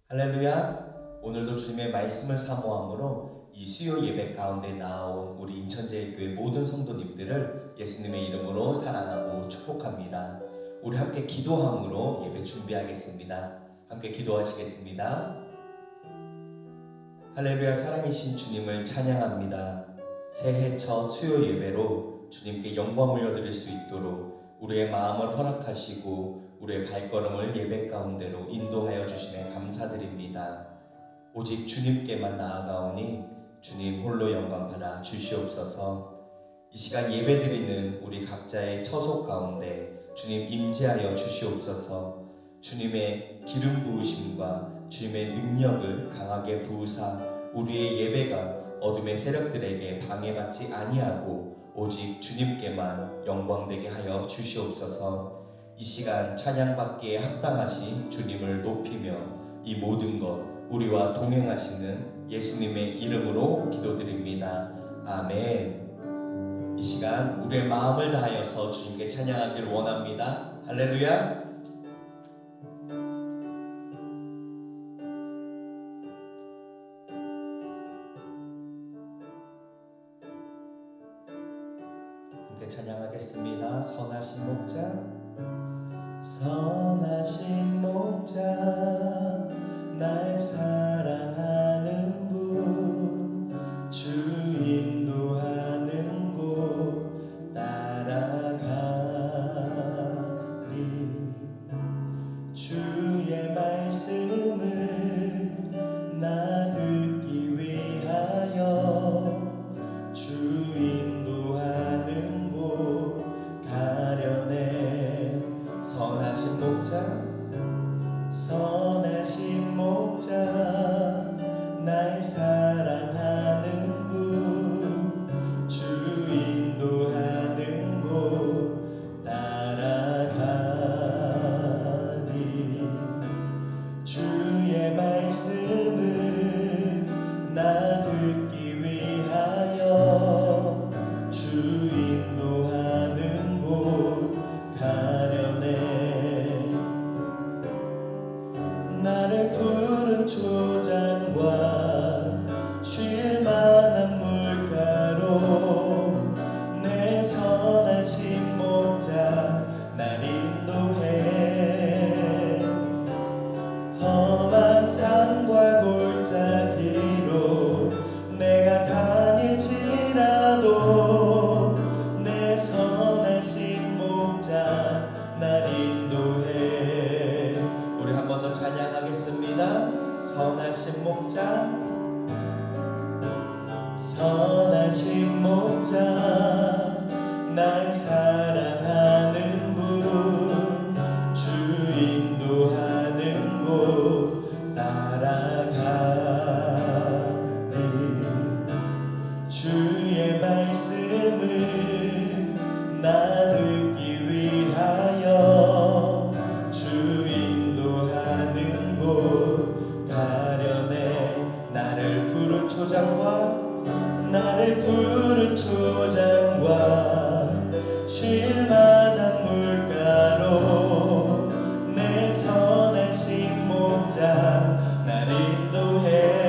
할렐루야. 오늘도 주님의 말씀을 사모함으로 이 수요 예배 가운데 나온 우리 인천제일교회 모든 성도님들을 예수님의 이름으로 사랑하고 축복합니다. 우리 함께 기도함으로 예배 준비하겠습니다. 함께 기도하시겠습니다. 할렐루야. 살아계신 주님을 찬양합니다. 새해 첫 수요 예배로 주님께 영광 올려드릴 수 있도록 우리의 마음을 허락하시고 우리의 발걸음을 예배 가운데로 인도하여 주심에 감사드립니다. 오직 주님께만 나아가오니 주님 홀로 영광 받아 주시옵소서. 이 시간 예배드리는 우리 각자의 처소 가운데 주님 임재하여 주시옵소서. 주님의 기름 부으심과 주님의 능력을 강하게 부으사 우리의 예배가 어둠의 세력들에게 방해받지 아니하고 오직 주님께만 영광되게 하여 주시옵소서. 이 시간 찬양받기에 합당하신 주님을 높이며 이 모든 것 우리와 동행하시는 예수님의 이름으로 기도드립니다. 아멘. 이 시간 우리의 마음을 다하여서 주님께 찬양하기를 원합니다. 할렐루야. 함께 찬양하겠습니다. 선하신 목자, 선하신 목자, 날 사랑하는 분, 주 인도하는 곳 따라가리. 주의 말씀을 나 듣기 위하여 주 인도하는 곳 가려내. 선하신 목자, 선하신 목자, 날 사랑하는 분, 주 인도하는 곳 따라가리. 주의 말씀을 나 듣기 위하여 주 인도하는 곳 가려내. 나를 푸른 초장과 쉴 만한 물가로 내 선하신 목자 날 인도해. 험한 산과 골짜기로 내가 다닐지라도 내 선하신 목자 날 인도해. 우리 한 번 더 찬양하겠습니다. 선하신 목자, 선하신 목자, 날 사랑하는 분, 주 인도하는 곳 따라가리. 주의 말씀을 나 듣기 위하여 주 인도하는 곳 가려내. 나를 푸른 초장과 나를 푸른 초장과 쉴 만한 물가로 내 선하신 목자 날 인도해.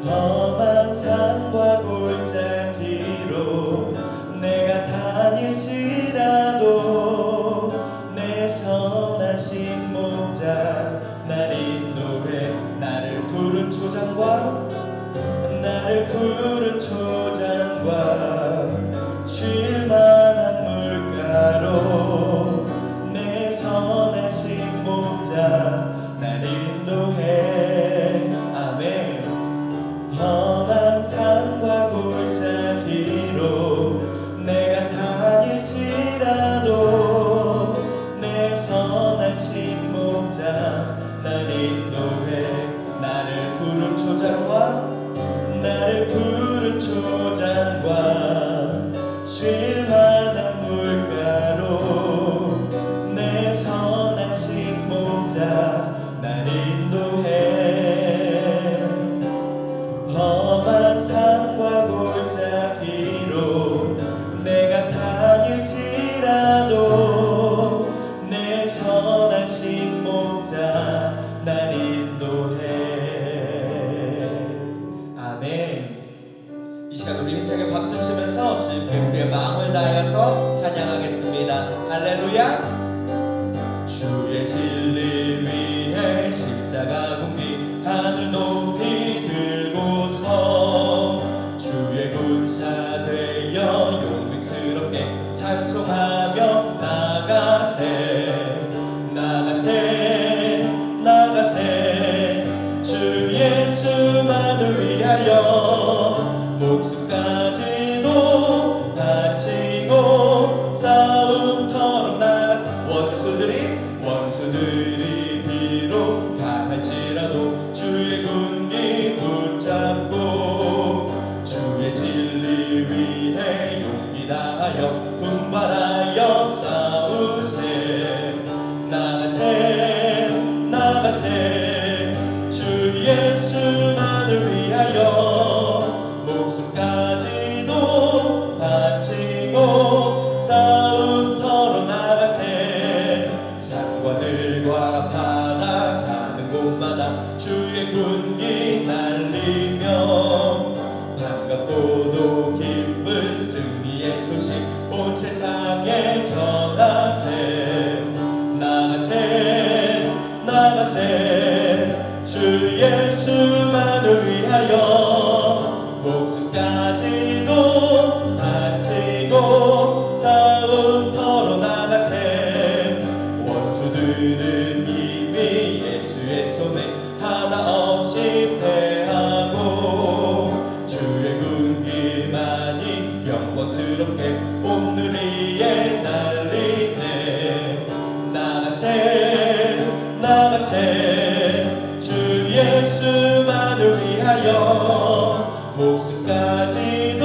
험한 산과 골짜기로 내가 다닐지라도 내 선하신 목자 날 인도해. 나를 푸른 초장과 나를 푸른 초장과 쉴 만한 물가로 내 선하신 목자 날 인도해. 아멘. 험한 산과 골짜기로 내가 다닐지라도 내 선하신 목자 날 인도해. 나를 푸른 초장과 나를 푸른 초장과 쉴 만한 물가로 내 선하신 목자 날 인도해. 험한 산과 골짜기로 내가 다닐지라도 내 선하신 목자 시간 우리 힘차게 박수 치면서 주님께 우리의 마음을 다하여서 찬양하겠습니다. 할렐루야. 주의 진리 위에 십자가 공기 하늘 높이 들고서 주의 군사 되어 용맹스럽게 찬송하며 나가세 나가세 나가세 주 예수만을 위하여 목숨까지도 바치고 싸움터로 나가세 원수들이 비록 강할지라도 주의 군기 붙잡고 주의 진리 위해 용기 다하여 분발하여 싸우세 나가세 나가세 주 예수만을 위하여 목숨까지도 바치고 싸움터로 나가세 산과들과 바다 가는 곳마다 주의 군기 날리며 반갑고도 기쁜 승리의 소식 온 세상에 전하세 나가세 나가세 주 예수만을 위하여 목숨까지도 바치고 싸움터로 나가세 원수들은 이미 예수의 손에 하나 없이 패하고 주의 군기만이 영광스럽게 오늘 위에 날리네 나가세 나가세 주 예수만을 위하여 목숨까지도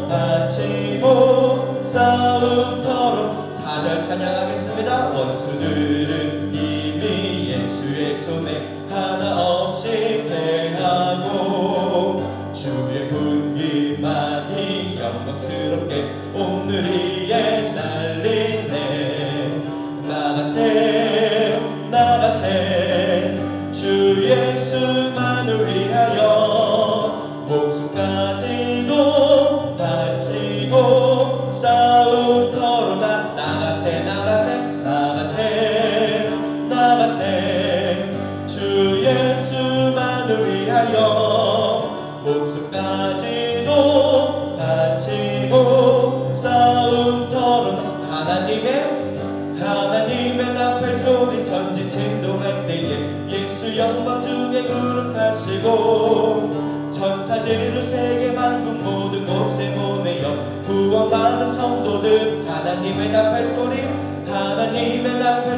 바치고 싸움터로 4절 찬양하겠습니다. 원수들은 이미 예수의 손에 하나 없이 패하고 주의 군기만이 영광스럽게 오늘 위에 날리네 나가세 나가세 주 예수만을 위하여 목숨까지도 바치고 싸움터로 나가세 나가세 나가세 나가세 주 예수만을 위하여 목숨까지도 바치고 싸움터로 하나님의 나팔 소리 전지 진동할 때에 예수 영광 중에 구름 타시고 천사들을 세계 만국 모든 곳에 보내어 구원받은 성도들 하나님의 나팔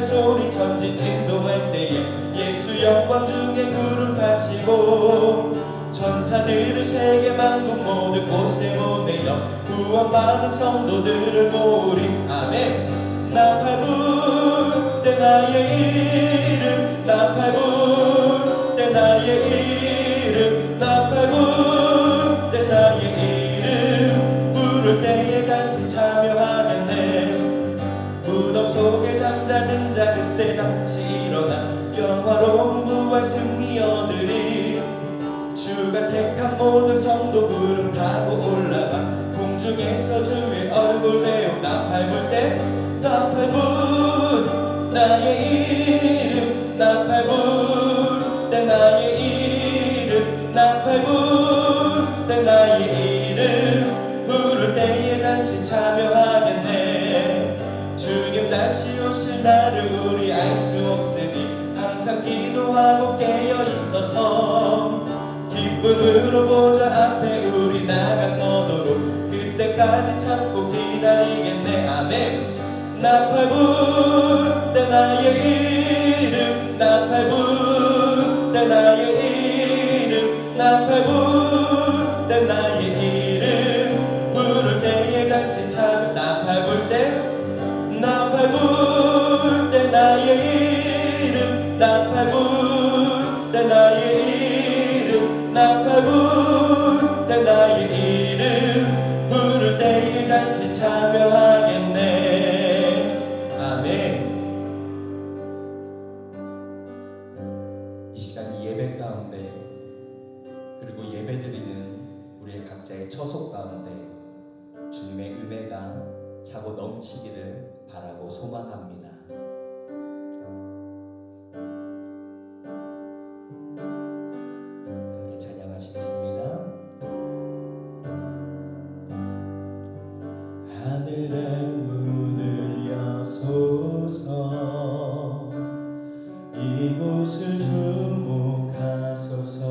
소리 전지 진동할 때에 예수 영광 중에 구름 타시고 천사들을 세계 만국 모든 곳에 보내어 구원받은 성도들을 모으리 아멘. 나팔 불 때 나의 이름 나팔 불 때 나의 이름 나팔 불 때 나의 이름 부를 때에 잔치 참여하겠네 무덤 속에 잠자는 자 그때 다시 일어나 영화로운 부활 승리 얻으리 주가 택한 모든 성도 구름 타고 올라가 공중에서 주의 얼굴 배우 나팔 불 때 나팔 불 나의 이름 나팔 불 때 나의 이름 나팔 불 때 나의 이름 부를 때에 잔치 참여하겠네 주님 다시 오실 날을 우리 알 수 없으니 항상 기도하고 깨어 있어서 기쁨으로 보좌 앞에 우리 나가서도록 그때까지 참고 기다리겠네 아멘. 나팔 불 때 나의 이름 나팔 불 때 나의 이름 나팔 불 때 나의 이름 부를 때에 잔치 참여 나팔 불 때 나의 이름 나팔 불 때 나의 이름 나팔 불 때 나의 이름 부를 때에 잔치 참여하겠네 아멘. 이 시간 이 예배 가운데 그리고 예배드리는 우리의 각 각자의 처소 가운데 주님의 은혜가 차고 넘치기를 바라고 소망합니다. 함께 찬양하시겠습니다. 하늘의 문을 여소서, 이곳을 주목하소서.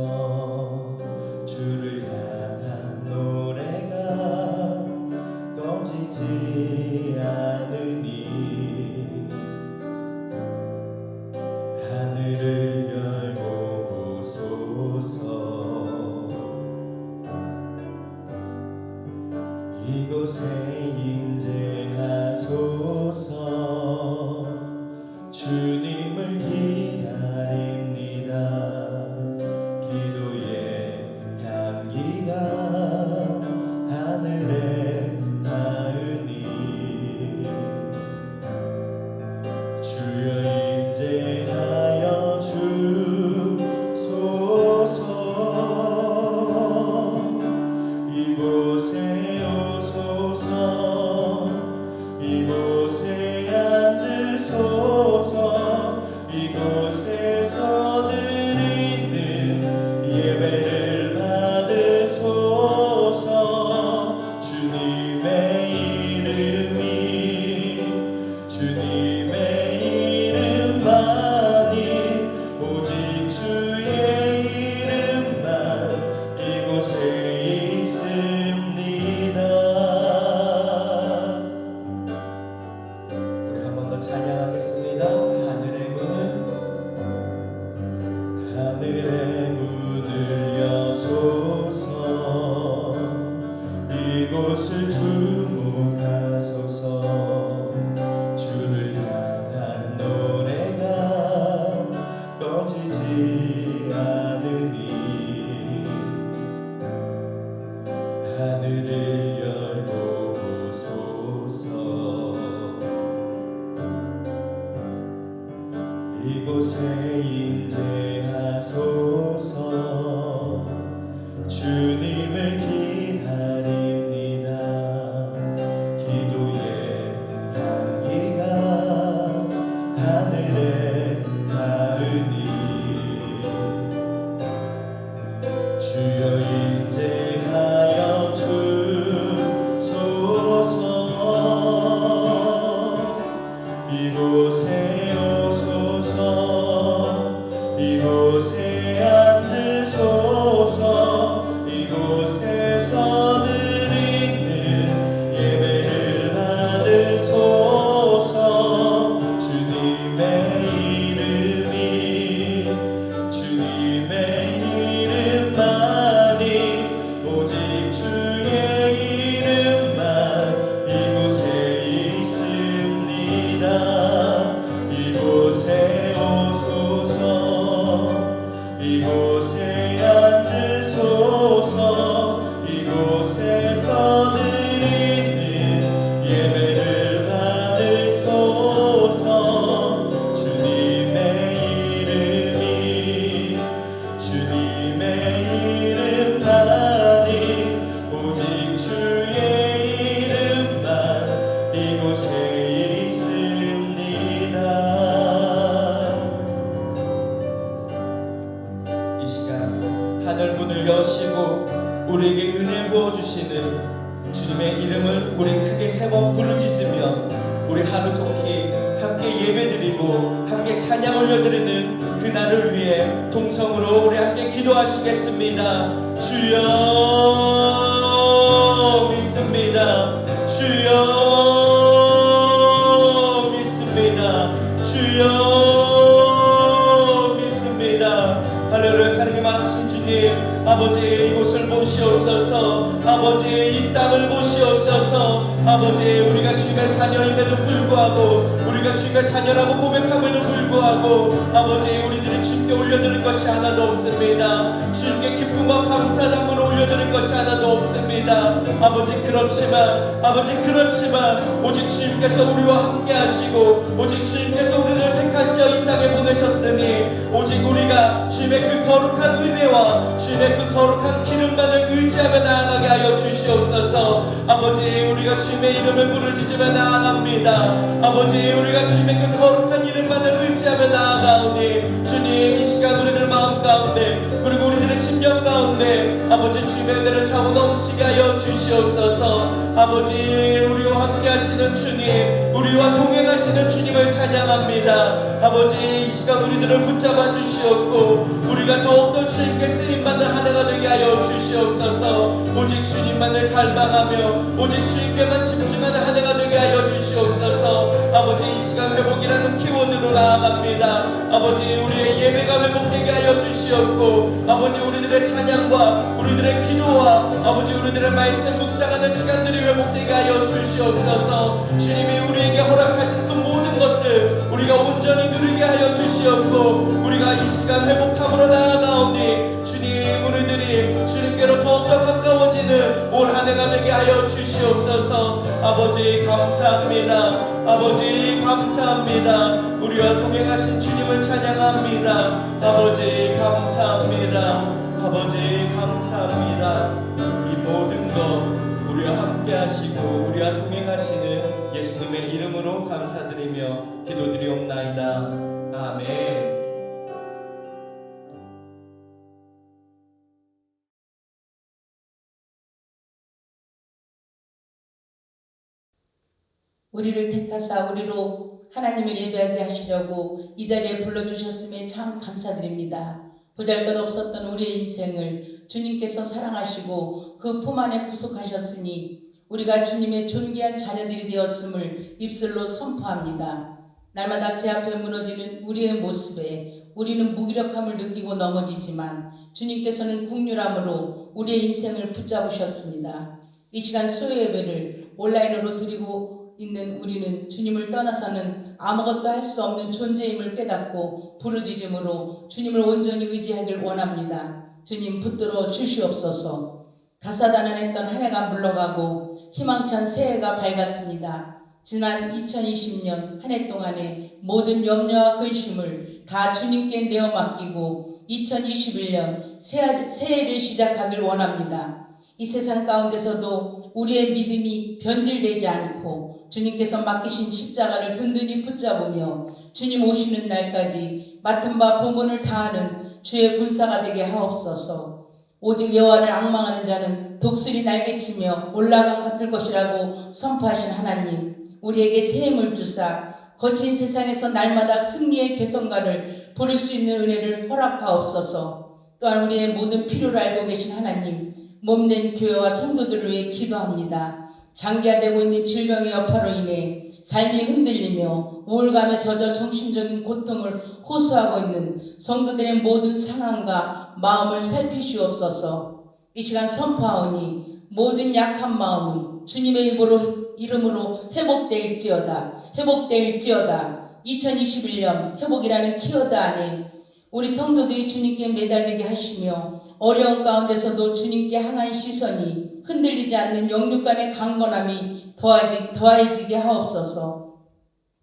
주를 향한 노래가 꺼지지 않으니 하늘을 열고 보소서. 이곳에 임재하소서. 주님을 기다립니다. 기도의 향기가 하늘에 닿으니 주여 임재하여 주소서. 이곳에 오소서. 이곳에 앉으소서. 이곳에서 드리는 예배를 받으소서. 주님의 이름만이 오직 주의 이름만 이곳에 있습니다. 우리 한 번 더 찬양하겠습니다. 하늘의 문을 여소서. 이곳을 주목하소서. 주를 향한 노래가 꺼지지 않으니 하늘을 열고 보소서. 이곳에 임재하소서. 주님을 기다립니다. 기도의 향기가 하늘에 닿으니 주여 임재하여 주소서. 이곳에 오소서. 이곳에 앉으소서. 이곳에서 드리는 예배를 받으소서. 주님의 이름만이 오직 주의 이름만 이곳에 있습니다. 이곳에 오소서. 이곳에 앉으소서. 이곳에서 드리는 예배를 받으소서. 주님의 이름만이 오직 주의 이름만 이곳에 있습니다. 이 시간 하늘 문을 여시고 우리에게 은혜 부어주시는 주님의 이름을 우리 크게 세 번 부르짖으며 우리 하루속히 함께 예배드리고 함께 찬양 올려드리는 그날을 위해 동성으로 우리 함께 기도하시겠습니다. 주여 믿습니다. 주여 믿습니다. 주여 믿습니다. 할렐루야. 사랑이 많으신 주님, 아버지 이곳을 보시옵소서. 아버지 이 땅을 보시옵소서. 아버지 우리가 주님의 자녀임에도 불구하고 우리가 주님의 자녀라고 고백함에도 불구하고 아버지 우리들이 주님께 올려드릴 것이 하나도 없습니다. 주님께 기쁨과 감사담으로 올려드릴 것이 하나도 없습니다. 합니다. 아버지 그렇지만 오직 주님께서 우리와 함께 하시고 오직 주님께서 우리를 택하시어 이 땅에 보내셨으니 오직 우리가 주님의 그 거룩한 은혜와 주님의 그 거룩한 기름만을 의지하며 나아가게 하여 주시옵소서. 아버지 우리가 주님의 이름을 부르짖으며 나아갑니다. 아버지 우리가 주님의 그 거룩한 이름만을 의지하며 나아가오니 주님 이 시간 우리들 마음 가운데 그리고 우리들의 심령 가운데 아버지 주님의 은혜를 차고 넘치게 하여 주시옵소서. 아버지 우리와 함께 하시는 주님 우리와 동행하시는 주님을 찬양합니다. 아버지 이 시간 우리들을 붙잡아 주시옵고 우리가 더욱더 주님께 쓰임받는 한 해가 되게 하여 주시옵소서. 오직 주님만을 갈망하며 오직 주님께만 집중하는 한 해가 되게 하여 주시옵소서. 아버지 이 시간 회복이라는 키워드로 나아갑니다. 아버지 우리의 예배가 회복되게 하여 주시옵고 아버지 우리들의 찬양과 우리들의 기도와 아버지 우리들의 말씀 묵상하는 시간들이 회복되게 하여 주시옵소서. 주님이 우리에게 허락하신 그 모든 것들 우리가 온전히 누리게 하여 주시옵고 우리가 이 시간 회복함으로 나아가오니 주님 우리들이 주님께로 더욱더 가까워지는 올 한 해가 되게 하여 주시옵소서. 아버지 감사합니다. 아버지 감사합니다. 우리와 동행하신 주님을 찬양합니다. 아버지 감사합니다. 아버지 감사합니다. 이 모든 것 우리와 함께 하시고 우리와 동행하시는 예수님의 이름으로 감사드리며 기도드리옵나이다. 아멘. 우리를 택하사 우리로 하나님을 예배하게 하시려고 이 자리에 불러주셨음에 참 감사드립니다. 보잘것없었던 우리의 인생을 주님께서 사랑하시고 그 품 안에 구속하셨으니 우리가 주님의 존귀한 자녀들이 되었음을 입술로 선포합니다. 날마다 제 앞에 무너지는 우리의 모습에 우리는 무기력함을 느끼고 넘어지지만 주님께서는 긍휼함으로 우리의 인생을 붙잡으셨습니다. 이 시간 수요 예배를 온라인으로 드리고 있는 우리는 주님을 떠나서는 아무것도 할 수 없는 존재임을 깨닫고 부르짖음으로 주님을 온전히 의지하길 원합니다. 주님 붙들어 주시옵소서. 다사다난했던 한 해가 물러가고 희망찬 새해가 밝았습니다. 지난 2020년 한 해 동안의 모든 염려와 근심을 다 주님께 내어 맡기고 2021년 새해를 시작하길 원합니다. 이 세상 가운데서도 우리의 믿음이 변질되지 않고 주님께서 맡기신 십자가를 든든히 붙잡으며 주님 오시는 날까지 맡은 바 본분을 다하는 주의 군사가 되게 하옵소서. 오직 여호와를 앙망하는 자는 독수리 날개치며 올라감 같을 것이라고 선포하신 하나님, 우리에게 새 힘을 주사 거친 세상에서 날마다 승리의 개성가를 부를 수 있는 은혜를 허락하옵소서. 또한 우리의 모든 필요를 알고 계신 하나님, 몸된 교회와 성도들을 위해 기도합니다. 장기화되고 있는 질병의 여파로 인해 삶이 흔들리며 우울감에 젖어 정신적인 고통을 호소하고 있는 성도들의 모든 상황과 마음을 살피시옵소서. 이 시간 선포하오니 모든 약한 마음은 주님의 이름으로 회복될지어다. 2021년 회복이라는 키워드 안에 우리 성도들이 주님께 매달리게 하시며 어려운 가운데서도 주님께 향한 시선이 흔들리지 않는 영육 간의 강건함이 더해지게 하옵소서.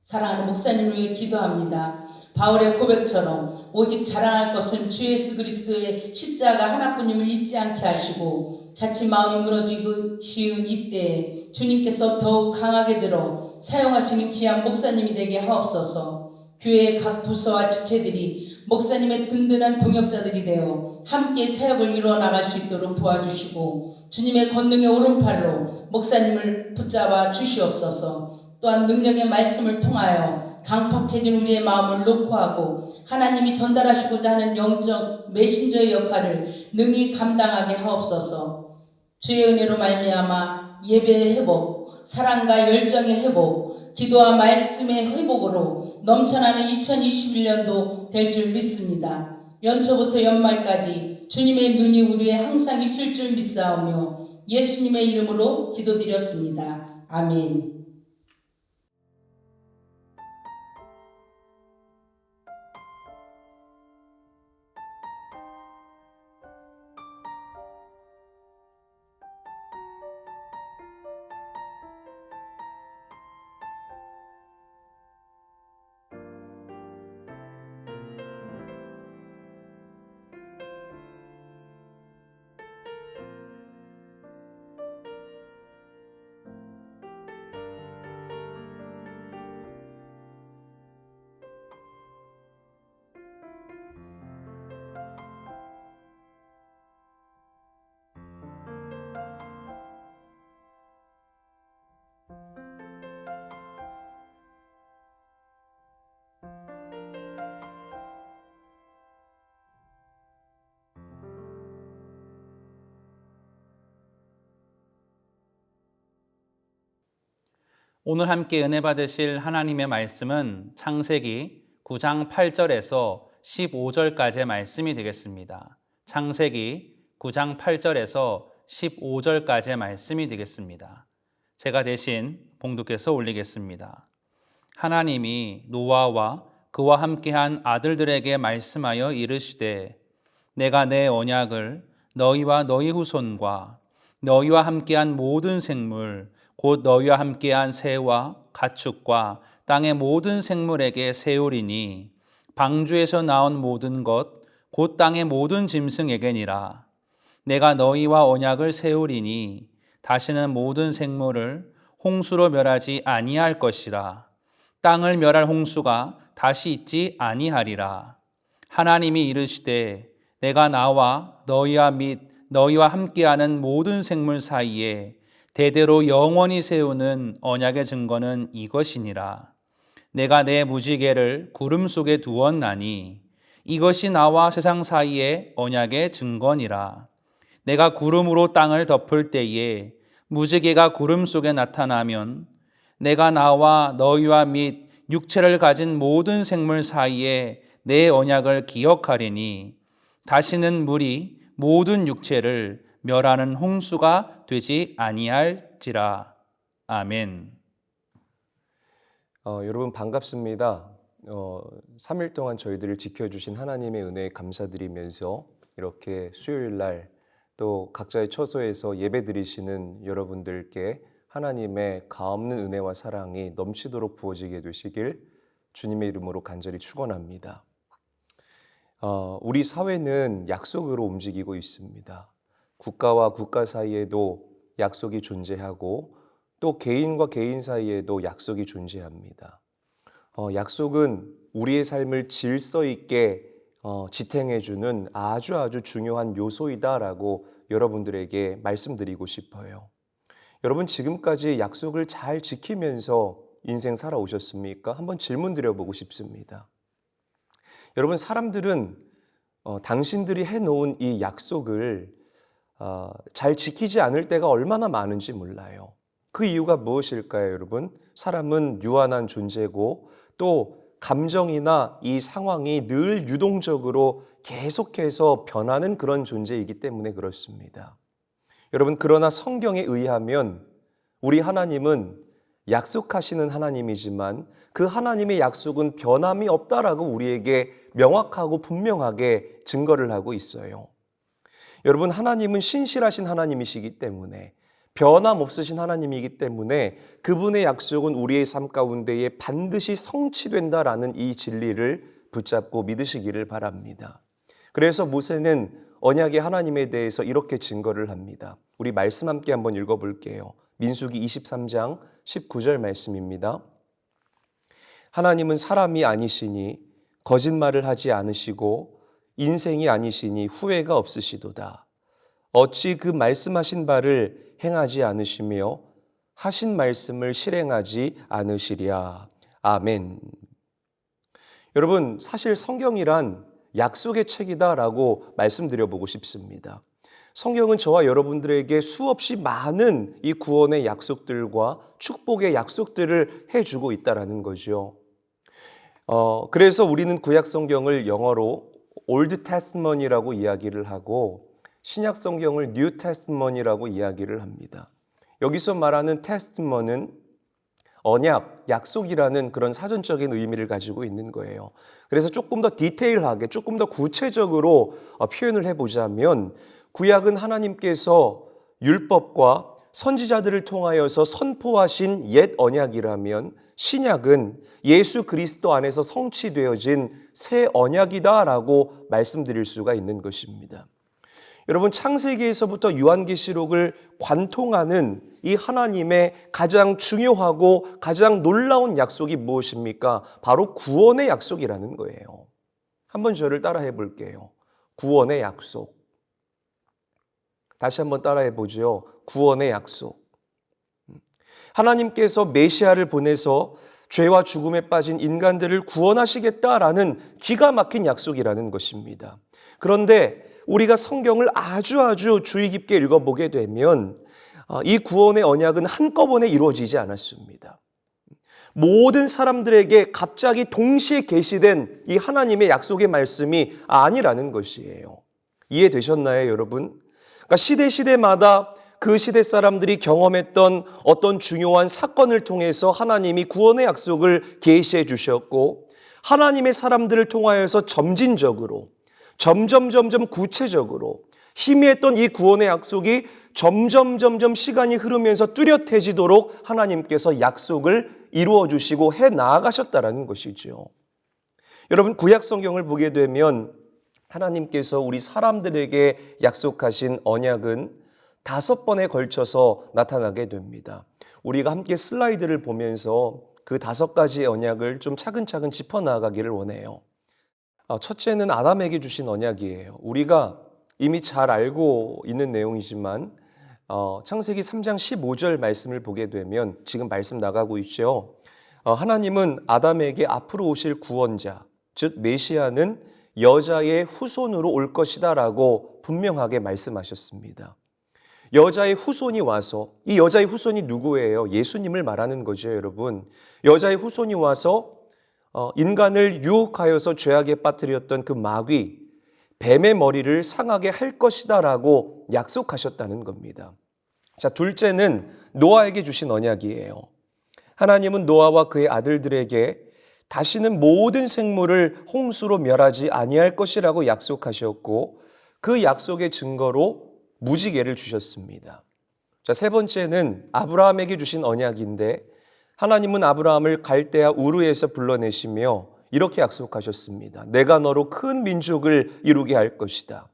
사랑하는 목사님을 위해 기도합니다. 바울의 고백처럼 오직 자랑할 것은 주 예수 그리스도의 십자가 하나뿐임을 잊지 않게 하시고 자칫 마음이 무너지고 쉬운 이때에 주님께서 더욱 강하게 들어 사용하시는 귀한 목사님이 되게 하옵소서. 교회의 각 부서와 지체들이 목사님의 든든한 동역자들이 되어 함께 사역을 이루어 나갈 수 있도록 도와주시고 주님의 권능의 오른팔로 목사님을 붙잡아 주시옵소서. 또한 능력의 말씀을 통하여 강팍해진 우리의 마음을 녹화하고 하나님이 전달하시고자 하는 영적 메신저의 역할을 능히 감당하게 하옵소서. 주의 은혜로 말미암아 예배의 회복, 사랑과 열정의 회복, 기도와 말씀의 회복으로 넘쳐나는 2021년도 될 줄 믿습니다. 연초부터 연말까지 주님의 눈이 우리에 항상 있을 줄 믿사오며 예수님의 이름으로 기도드렸습니다. 아멘. 오늘 함께 은혜 받으실 하나님의 말씀은 창세기 9장 8절에서 15절까지의 말씀이 되겠습니다. 창세기 9장 8절에서 15절까지의 말씀이 되겠습니다. 제가 대신 봉독해서 올리겠습니다. 하나님이 노아와 그와 함께한 아들들에게 말씀하여 이르시되 내가 내 언약을 너희와 너희 후손과 너희와 함께한 모든 생물 곧 너희와 함께한 새와 가축과 땅의 모든 생물에게 세우리니 방주에서 나온 모든 것 곧 땅의 모든 짐승에게니라. 내가 너희와 언약을 세우리니 다시는 모든 생물을 홍수로 멸하지 아니할 것이라. 땅을 멸할 홍수가 다시 있지 아니하리라. 하나님이 이르시되 내가 나와 너희와 및 너희와 함께하는 모든 생물 사이에 대대로 영원히 세우는 언약의 증거는 이것이니라. 내가 내 무지개를 구름 속에 두었나니 이것이 나와 세상 사이의 언약의 증거니라. 내가 구름으로 땅을 덮을 때에 무지개가 구름 속에 나타나면 내가 나와 너희와 및 육체를 가진 모든 생물 사이에 내 언약을 기억하리니 다시는 물이 모든 육체를 멸하는 홍수가 되지 아니할지라. 아멘. 여러분 반갑습니다. 3일 동안 저희들을 지켜주신 하나님의 은혜에 감사드리면서 이렇게 수요일 날 또 각자의 처소에서 예배 드리시는 여러분들께 하나님의 가없는 은혜와 사랑이 넘치도록 부어지게 되시길 주님의 이름으로 간절히 축원합니다. 우리 사회는 약속으로 움직이고 있습니다. 국가와 국가 사이에도 약속이 존재하고 또 개인과 개인 사이에도 약속이 존재합니다. 약속은 우리의 삶을 질서 있게 지탱해주는 아주 중요한 요소이다라고 여러분들에게 말씀드리고 싶어요. 여러분 지금까지 약속을 잘 지키면서 인생 살아오셨습니까? 한번 질문 드려보고 싶습니다. 여러분 사람들은 당신들이 해놓은 이 약속을 잘 지키지 않을 때가 얼마나 많은지 몰라요. 그 이유가 무엇일까요, 여러분? 사람은 유한한 존재고 또 감정이나 이 상황이 늘 유동적으로 계속해서 변하는 그런 존재이기 때문에 그렇습니다. 여러분, 그러나 성경에 의하면 우리 하나님은 약속하시는 하나님이지만 그 하나님의 약속은 변함이 없다라고 우리에게 명확하고 분명하게 증거를 하고 있어요. 여러분, 하나님은 신실하신 하나님이시기 때문에 변함없으신 하나님이기 때문에 그분의 약속은 우리의 삶 가운데에 반드시 성취된다라는 이 진리를 붙잡고 믿으시기를 바랍니다. 그래서 모세는 언약의 하나님에 대해서 이렇게 증거를 합니다. 우리 말씀 함께 한번 읽어볼게요. 민수기 23장 19절 말씀입니다. 하나님은 사람이 아니시니 거짓말을 하지 않으시고 인생이 아니시니 후회가 없으시도다. 어찌 그 말씀하신 바를 행하지 않으시며 하신 말씀을 실행하지 않으시랴. 아멘. 여러분, 사실 성경이란 약속의 책이다라고 말씀드려보고 싶습니다. 성경은 저와 여러분들에게 수없이 많은 이 구원의 약속들과 축복의 약속들을 해주고 있다라는 거죠. 그래서 우리는 구약 성경을 영어로 Old Testament이라고 이야기를 하고 신약 성경을 New Testament이라고 이야기를 합니다. 여기서 말하는 Testament은 언약, 약속이라는 그런 사전적인 의미를 가지고 있는 거예요. 그래서 조금 더 디테일하게, 조금 더 구체적으로 표현을 해보자면 구약은 하나님께서 율법과 선지자들을 통하여서 선포하신 옛 언약이라면 신약은 예수 그리스도 안에서 성취되어진 새 언약이다라고 말씀드릴 수가 있는 것입니다. 여러분, 창세기에서부터 요한계시록을 관통하는 이 하나님의 가장 중요하고 가장 놀라운 약속이 무엇입니까? 바로 구원의 약속이라는 거예요. 한번 저를 따라해 볼게요. 구원의 약속. 다시 한번 따라해 보죠. 구원의 약속. 하나님께서 메시아를 보내서 죄와 죽음에 빠진 인간들을 구원하시겠다라는 기가 막힌 약속이라는 것입니다. 그런데 우리가 성경을 아주 주의 깊게 읽어보게 되면 이 구원의 언약은 한꺼번에 이루어지지 않았습니다. 모든 사람들에게 갑자기 동시에 계시된 이 하나님의 약속의 말씀이 아니라는 것이에요. 이해되셨나요, 여러분? 그러니까 시대마다 그 시대 사람들이 경험했던 어떤 중요한 사건을 통해서 하나님이 구원의 약속을 계시해 주셨고, 하나님의 사람들을 통하여서 점진적으로 점점 구체적으로 희미했던 이 구원의 약속이 점점 시간이 흐르면서 뚜렷해지도록 하나님께서 약속을 이루어 주시고 해 나아가셨다라는 것이죠. 여러분, 구약 성경을 보게 되면 하나님께서 우리 사람들에게 약속하신 언약은 5번에 걸쳐서 나타나게 됩니다. 우리가 함께 슬라이드를 보면서 그 5가지의 언약을 좀 차근차근 짚어나가기를 원해요. 첫째는 아담에게 주신 언약이에요. 우리가 이미 잘 알고 있는 내용이지만 창세기 3장 15절 말씀을 보게 되면 지금 말씀 나가고 있죠. 하나님은 아담에게 앞으로 오실 구원자, 즉 메시아는 여자의 후손으로 올 것이다 라고 분명하게 말씀하셨습니다. 여자의 후손이 와서, 이 여자의 후손이 누구예요? 예수님을 말하는 거죠, 여러분. 여자의 후손이 와서 인간을 유혹하여서 죄악에 빠뜨렸던 그 마귀, 뱀의 머리를 상하게 할 것이다 라고 약속하셨다는 겁니다. 자, 둘째는 노아에게 주신 언약이에요. 하나님은 노아와 그의 아들들에게 다시는 모든 생물을 홍수로 멸하지 아니할 것이라고 약속하셨고, 그 약속의 증거로 무지개를 주셨습니다. 자, 세 번째는 아브라함에게 주신 언약인데, 하나님은 아브라함을 갈대아 우르에서 불러내시며 이렇게 약속하셨습니다. 내가 너로 큰 민족을 이루게 할 것이다.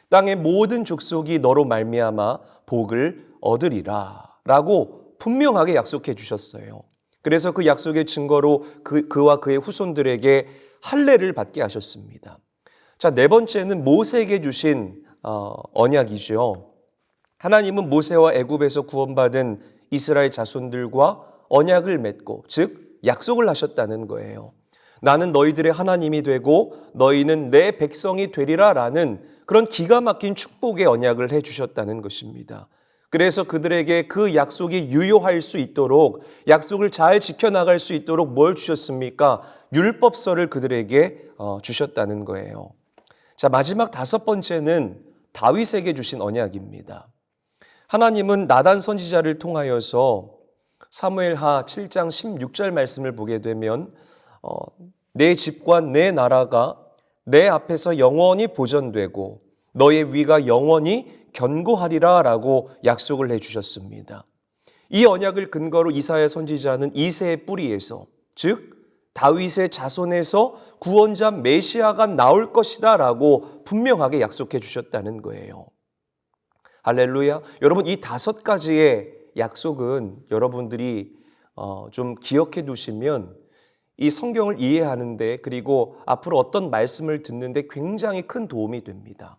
땅의 모든 족속이 너로 말미암아 복을 얻으리라 라고 분명하게 약속해 주셨어요. 그래서 그 약속의 증거로 그와 그의 후손들에게 할례를 받게 하셨습니다. 자, 네 번째는 모세에게 주신 언약이죠. 하나님은 모세와 애굽에서 구원받은 이스라엘 자손들과 언약을 맺고, 즉 약속을 하셨다는 거예요. 나는 너희들의 하나님이 되고 너희는 내 백성이 되리라 라는 그런 기가 막힌 축복의 언약을 해주셨다는 것입니다. 그래서 그들에게 그 약속이 유효할 수 있도록, 약속을 잘 지켜나갈 수 있도록 뭘 주셨습니까? 율법서를 그들에게 주셨다는 거예요. 자, 마지막 5번째는 다윗에게 주신 언약입니다. 하나님은 나단 선지자를 통하여서 사무엘하 7장 16절 말씀을 보게 되면 내 집과 내 나라가 내 앞에서 영원히 보존되고 너의 위가 영원히 견고하리라 라고 약속을 해주셨습니다. 이 언약을 근거로 이사야 선지자는 이새의 뿌리에서, 즉 다윗의 자손에서 구원자 메시아가 나올 것이다 라고 분명하게 약속해 주셨다는 거예요. 할렐루야. 여러분, 이 5가지의 약속은 여러분들이 좀 기억해 두시면 이 성경을 이해하는데, 그리고 앞으로 어떤 말씀을 듣는데 굉장히 큰 도움이 됩니다.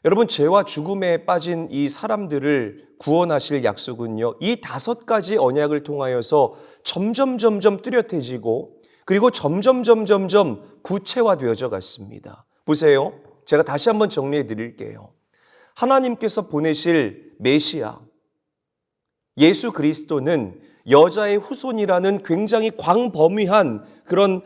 여러분, 죄와 죽음에 빠진 이 사람들을 구원하실 약속은요, 이 5가지 언약을 통하여서 점점 뚜렷해지고, 그리고 점점 구체화되어져 갔습니다. 보세요. 제가 다시 한번 정리해 드릴게요. 하나님께서 보내실 메시아, 예수 그리스도는 여자의 후손이라는 굉장히 광범위한 그런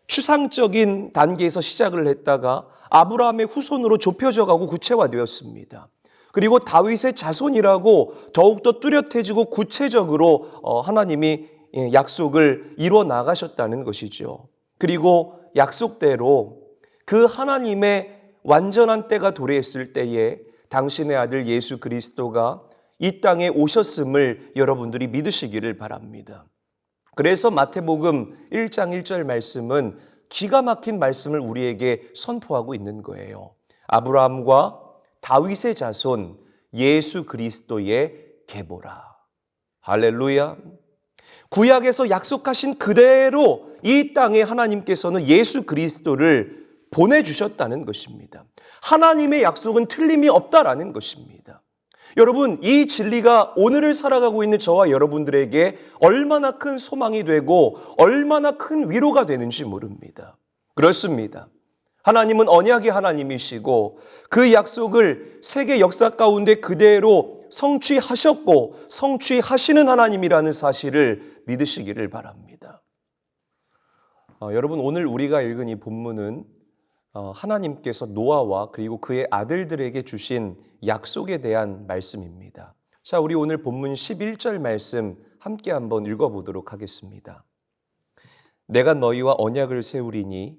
추상적인 단계에서 시작을 했다가 아브라함의 후손으로 좁혀져 가고 구체화되었습니다. 그리고 다윗의 자손이라고 더욱더 뚜렷해지고 구체적으로 하나님이 약속을 이루어 나가셨다는 것이죠. 그리고 약속대로 그 하나님의 완전한 때가 도래했을 때에 당신의 아들 예수 그리스도가 이 땅에 오셨음을 여러분들이 믿으시기를 바랍니다. 그래서 마태복음 1장 1절 말씀은 기가 막힌 말씀을 우리에게 선포하고 있는 거예요. 아브라함과 다윗의 자손 예수 그리스도의 계보라. 할렐루야. 구약에서 약속하신 그대로 이 땅에 하나님께서는 예수 그리스도를 보내주셨다는 것입니다. 하나님의 약속은 틀림이 없다라는 것입니다. 여러분, 이 진리가 오늘을 살아가고 있는 저와 여러분들에게 얼마나 큰 소망이 되고 얼마나 큰 위로가 되는지 모릅니다. 그렇습니다. 하나님은 언약의 하나님이시고 그 약속을 세계 역사 가운데 그대로 성취하셨고 성취하시는 하나님이라는 사실을 믿으시기를 바랍니다. 여러분, 오늘 우리가 읽은 이 본문은 하나님께서 노아와 그리고 그의 아들들에게 주신 약속에 대한 말씀입니다. 자, 우리 오늘 본문 11절 말씀 함께 한번 읽어보도록 하겠습니다. 내가 너희와 언약을 세우리니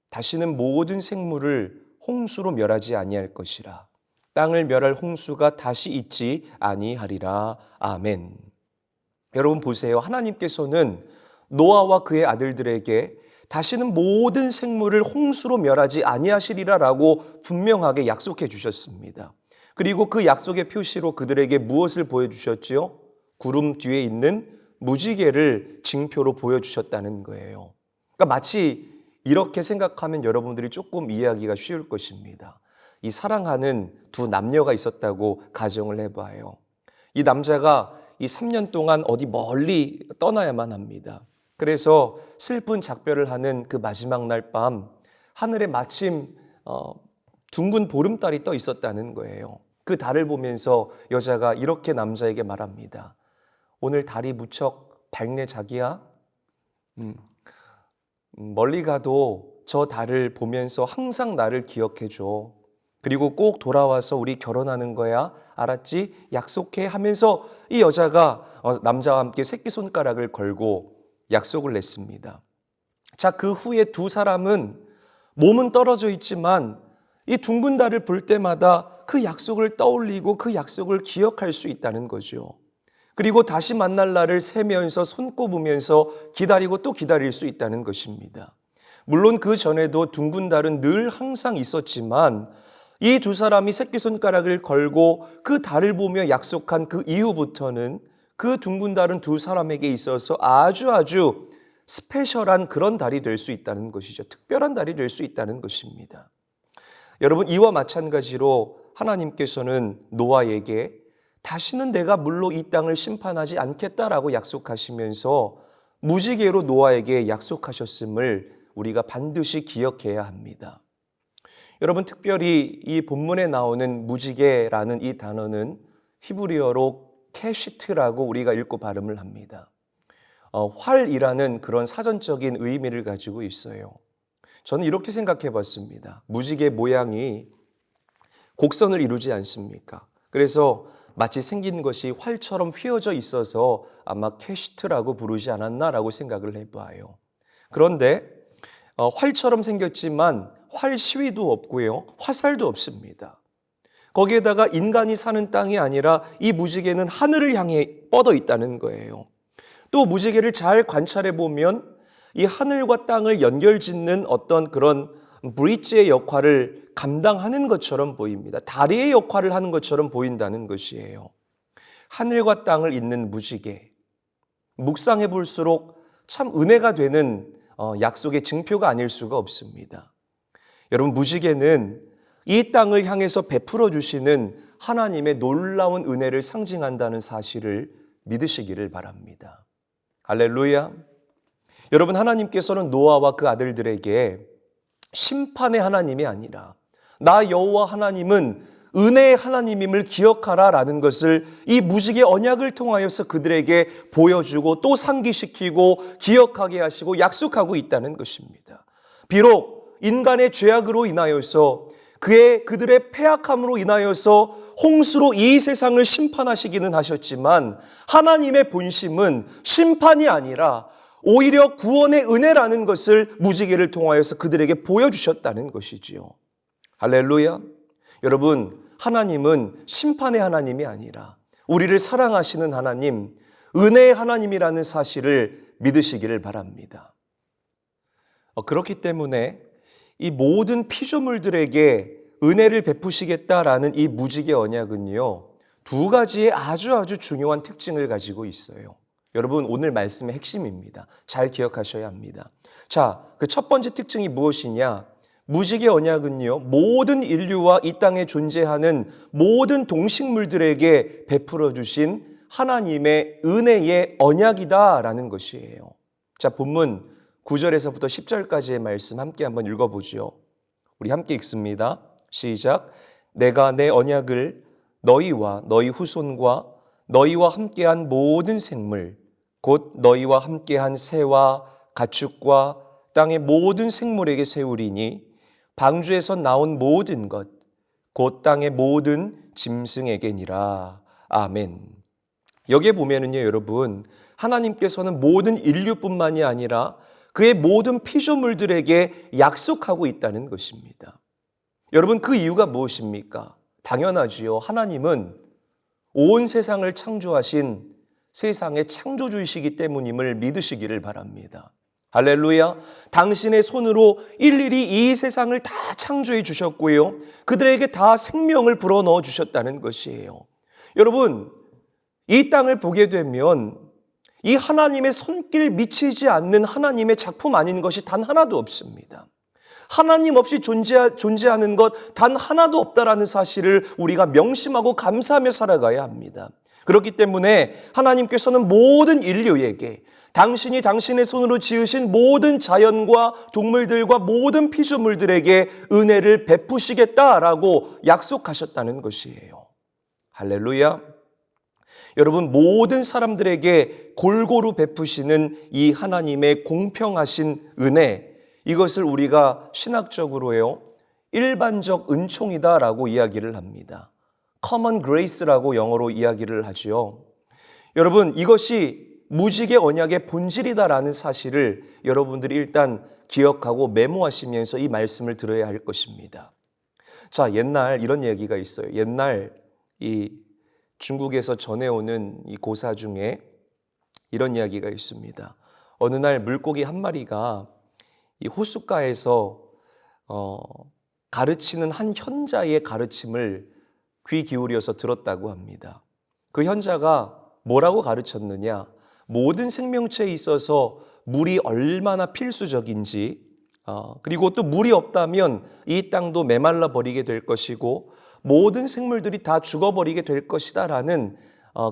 다시는 모든 생물을 홍수로 멸하지 아니할 것이라. 땅을 멸할 홍수가 다시 있지 아니하리라. 아멘. 여러분 보세요. 하나님께서는 노아와 그의 아들들에게 다시는 모든 생물을 홍수로 멸하지 아니하시리라라고 분명하게 약속해 주셨습니다. 그리고 그 약속의 표시로 그들에게 무엇을 보여주셨지요? 구름 뒤에 있는 무지개를 징표로 보여주셨다는 거예요. 그러니까 마치 이렇게 생각하면 여러분들이 조금 이해하기가 쉬울 것입니다. 이 사랑하는 두 남녀가 있었다고 가정을 해봐요. 이 남자가 이 3년 동안 어디 멀리 떠나야만 합니다. 그래서 슬픈 작별을 하는 그 마지막 날 밤 하늘에 마침 둥근 보름달이 떠 있었다는 거예요. 그 달을 보면서 여자가 이렇게 남자에게 말합니다. 오늘 달이 무척 밝네 자기야. 멀리 가도 저 달을 보면서 항상 나를 기억해줘. 그리고 꼭 돌아와서 우리 결혼하는 거야. 알았지? 약속해 하면서 이 여자가 남자와 함께 새끼손가락을 걸고 약속을 냈습니다. 자, 그 후에 두 사람은 몸은 떨어져 있지만 이 둥근 달을 볼 때마다 그 약속을 떠올리고 그 약속을 기억할 수 있다는 거죠. 그리고 다시 만날 날을 세면서 손꼽으면서 기다리고 또 기다릴 수 있다는 것입니다. 물론 그 전에도 둥근 달은 늘 항상 있었지만 이 두 사람이 새끼손가락을 걸고 그 달을 보며 약속한 그 이후부터는 그 둥근 달은 두 사람에게 있어서 아주 스페셜한 그런 달이 될 수 있다는 것이죠. 특별한 달이 될 수 있다는 것입니다. 여러분, 이와 마찬가지로 하나님께서는 노아에게 다시는 내가 물로 이 땅을 심판하지 않겠다라고 약속하시면서 무지개로 노아에게 약속하셨음을 우리가 반드시 기억해야 합니다. 여러분, 특별히 이 본문에 나오는 무지개라는 이 단어는 히브리어로 캐시트라고 우리가 읽고 발음을 합니다. 활이라는 그런 사전적인 의미를 가지고 있어요. 저는 이렇게 생각해 봤습니다. 무지개 모양이 곡선을 이루지 않습니까? 그래서 마치 생긴 것이 활처럼 휘어져 있어서 아마 캐시트라고 부르지 않았나라고 생각을 해봐요. 그런데 활처럼 생겼지만 활 시위도 없고요, 화살도 없습니다. 거기에다가 인간이 사는 땅이 아니라 이 무지개는 하늘을 향해 뻗어 있다는 거예요. 또 무지개를 잘 관찰해 보면 이 하늘과 땅을 연결짓는 어떤 그런 브릿지의 역할을 감당하는 것처럼 보입니다. 다리의 역할을 하는 것처럼 보인다는 것이에요. 하늘과 땅을 잇는 무지개. 묵상해 볼수록 참 은혜가 되는 약속의 징표가 아닐 수가 없습니다. 여러분, 무지개는 이 땅을 향해서 베풀어 주시는 하나님의 놀라운 은혜를 상징한다는 사실을 믿으시기를 바랍니다. 할렐루야. 여러분, 하나님께서는 노아와 그 아들들에게 심판의 하나님이 아니라 나 여호와 하나님은 은혜의 하나님임을 기억하라라는 것을 이 무지개 언약을 통하여서 그들에게 보여주고 또 상기시키고 기억하게 하시고 약속하고 있다는 것입니다. 비록 인간의 죄악으로 인하여서 그들의 패악함으로 인하여서 홍수로 이 세상을 심판하시기는 하셨지만 하나님의 본심은 심판이 아니라 오히려 구원의 은혜라는 것을 무지개를 통하여서 그들에게 보여주셨다는 것이지요. 할렐루야. 여러분, 하나님은 심판의 하나님이 아니라 우리를 사랑하시는 하나님, 은혜의 하나님이라는 사실을 믿으시기를 바랍니다. 그렇기 때문에 이 모든 피조물들에게 은혜를 베푸시겠다라는 이 무지개 언약은요, 두 가지의 아주 중요한 특징을 가지고 있어요. 여러분, 오늘 말씀의 핵심입니다. 잘 기억하셔야 합니다. 자, 그 첫 번째 특징이 무엇이냐? 무지개 언약은요, 모든 인류와 이 땅에 존재하는 모든 동식물들에게 베풀어 주신 하나님의 은혜의 언약이다라는 것이에요. 자, 본문 9절에서부터 10절까지의 말씀 함께 한번 읽어보죠. 우리 함께 읽습니다. 시작. 내가 내 언약을 너희와 너희 후손과 너희와 함께한 모든 생물 곧 너희와 함께한 새와 가축과 땅의 모든 생물에게 세우리니 방주에서 나온 모든 것 곧 땅의 모든 짐승에게니라. 아멘. 여기에 보면은요, 여러분, 하나님께서는 모든 인류뿐만이 아니라 그의 모든 피조물들에게 약속하고 있다는 것입니다. 여러분, 그 이유가 무엇입니까? 당연하지요. 하나님은 온 세상을 창조하신 세상의 창조주이시기 때문임을 믿으시기를 바랍니다. 할렐루야. 당신의 손으로 일일이 이 세상을 다 창조해 주셨고요. 그들에게 다 생명을 불어넣어 주셨다는 것이에요. 여러분, 이 땅을 보게 되면 이 하나님의 손길 미치지 않는 하나님의 작품 아닌 것이 단 하나도 없습니다. 하나님 없이 존재하는 것 단 하나도 없다라는 사실을 우리가 명심하고 감사하며 살아가야 합니다. 그렇기 때문에 하나님께서는 모든 인류에게 당신이 당신의 손으로 지으신 모든 자연과 동물들과 모든 피조물들에게 은혜를 베푸시겠다라고 약속하셨다는 것이에요. 할렐루야. 여러분, 모든 사람들에게 골고루 베푸시는 이 하나님의 공평하신 은혜, 이것을 우리가 신학적으로요, 일반적 은총이다라고 이야기를 합니다. Common Grace라고 영어로 이야기를 하죠. 여러분, 이것이 무지개 언약의 본질이다라는 사실을 여러분들이 일단 기억하고 메모하시면서 이 말씀을 들어야 할 것입니다. 자, 옛날 이런 얘기가 있어요. 옛날 이 중국에서 전해오는 이 고사 중에 이런 이야기가 있습니다. 어느 날 물고기 한 마리가 이 호숫가에서 가르치는 한 현자의 가르침을 귀 기울여서 들었다고 합니다. 그 현자가 뭐라고 가르쳤느냐? 모든 생명체에 있어서 물이 얼마나 필수적인지, 그리고 또 물이 없다면 이 땅도 메말라 버리게 될 것이고 모든 생물들이 다 죽어버리게 될 것이다 라는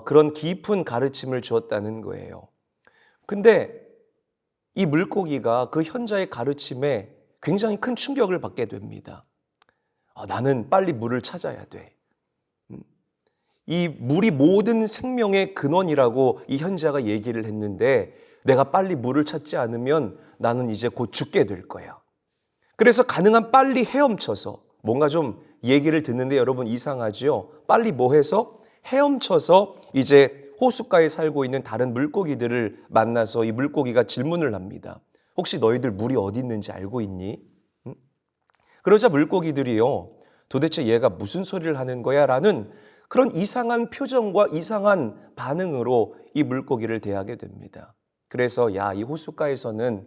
그런 깊은 가르침을 주었다는 거예요. 근데 이 물고기가 그 현자의 가르침에 굉장히 큰 충격을 받게 됩니다. 나는 빨리 물을 찾아야 돼. 이 물이 모든 생명의 근원이라고 이 현자가 얘기를 했는데 내가 빨리 물을 찾지 않으면 나는 이제 곧 죽게 될 거야. 그래서 가능한 빨리 헤엄쳐서, 뭔가 좀 얘기를 듣는데 여러분 이상하지요? 빨리 뭐 해서? 헤엄쳐서 이제 호숫가에 살고 있는 다른 물고기들을 만나서 이 물고기가 질문을 합니다. 혹시 너희들 물이 어디 있는지 알고 있니? 그러자 물고기들이요, 도대체 얘가 무슨 소리를 하는 거야? 라는 그런 이상한 표정과 이상한 반응으로 이 물고기를 대하게 됩니다. 그래서 야, 이 호숫가에서는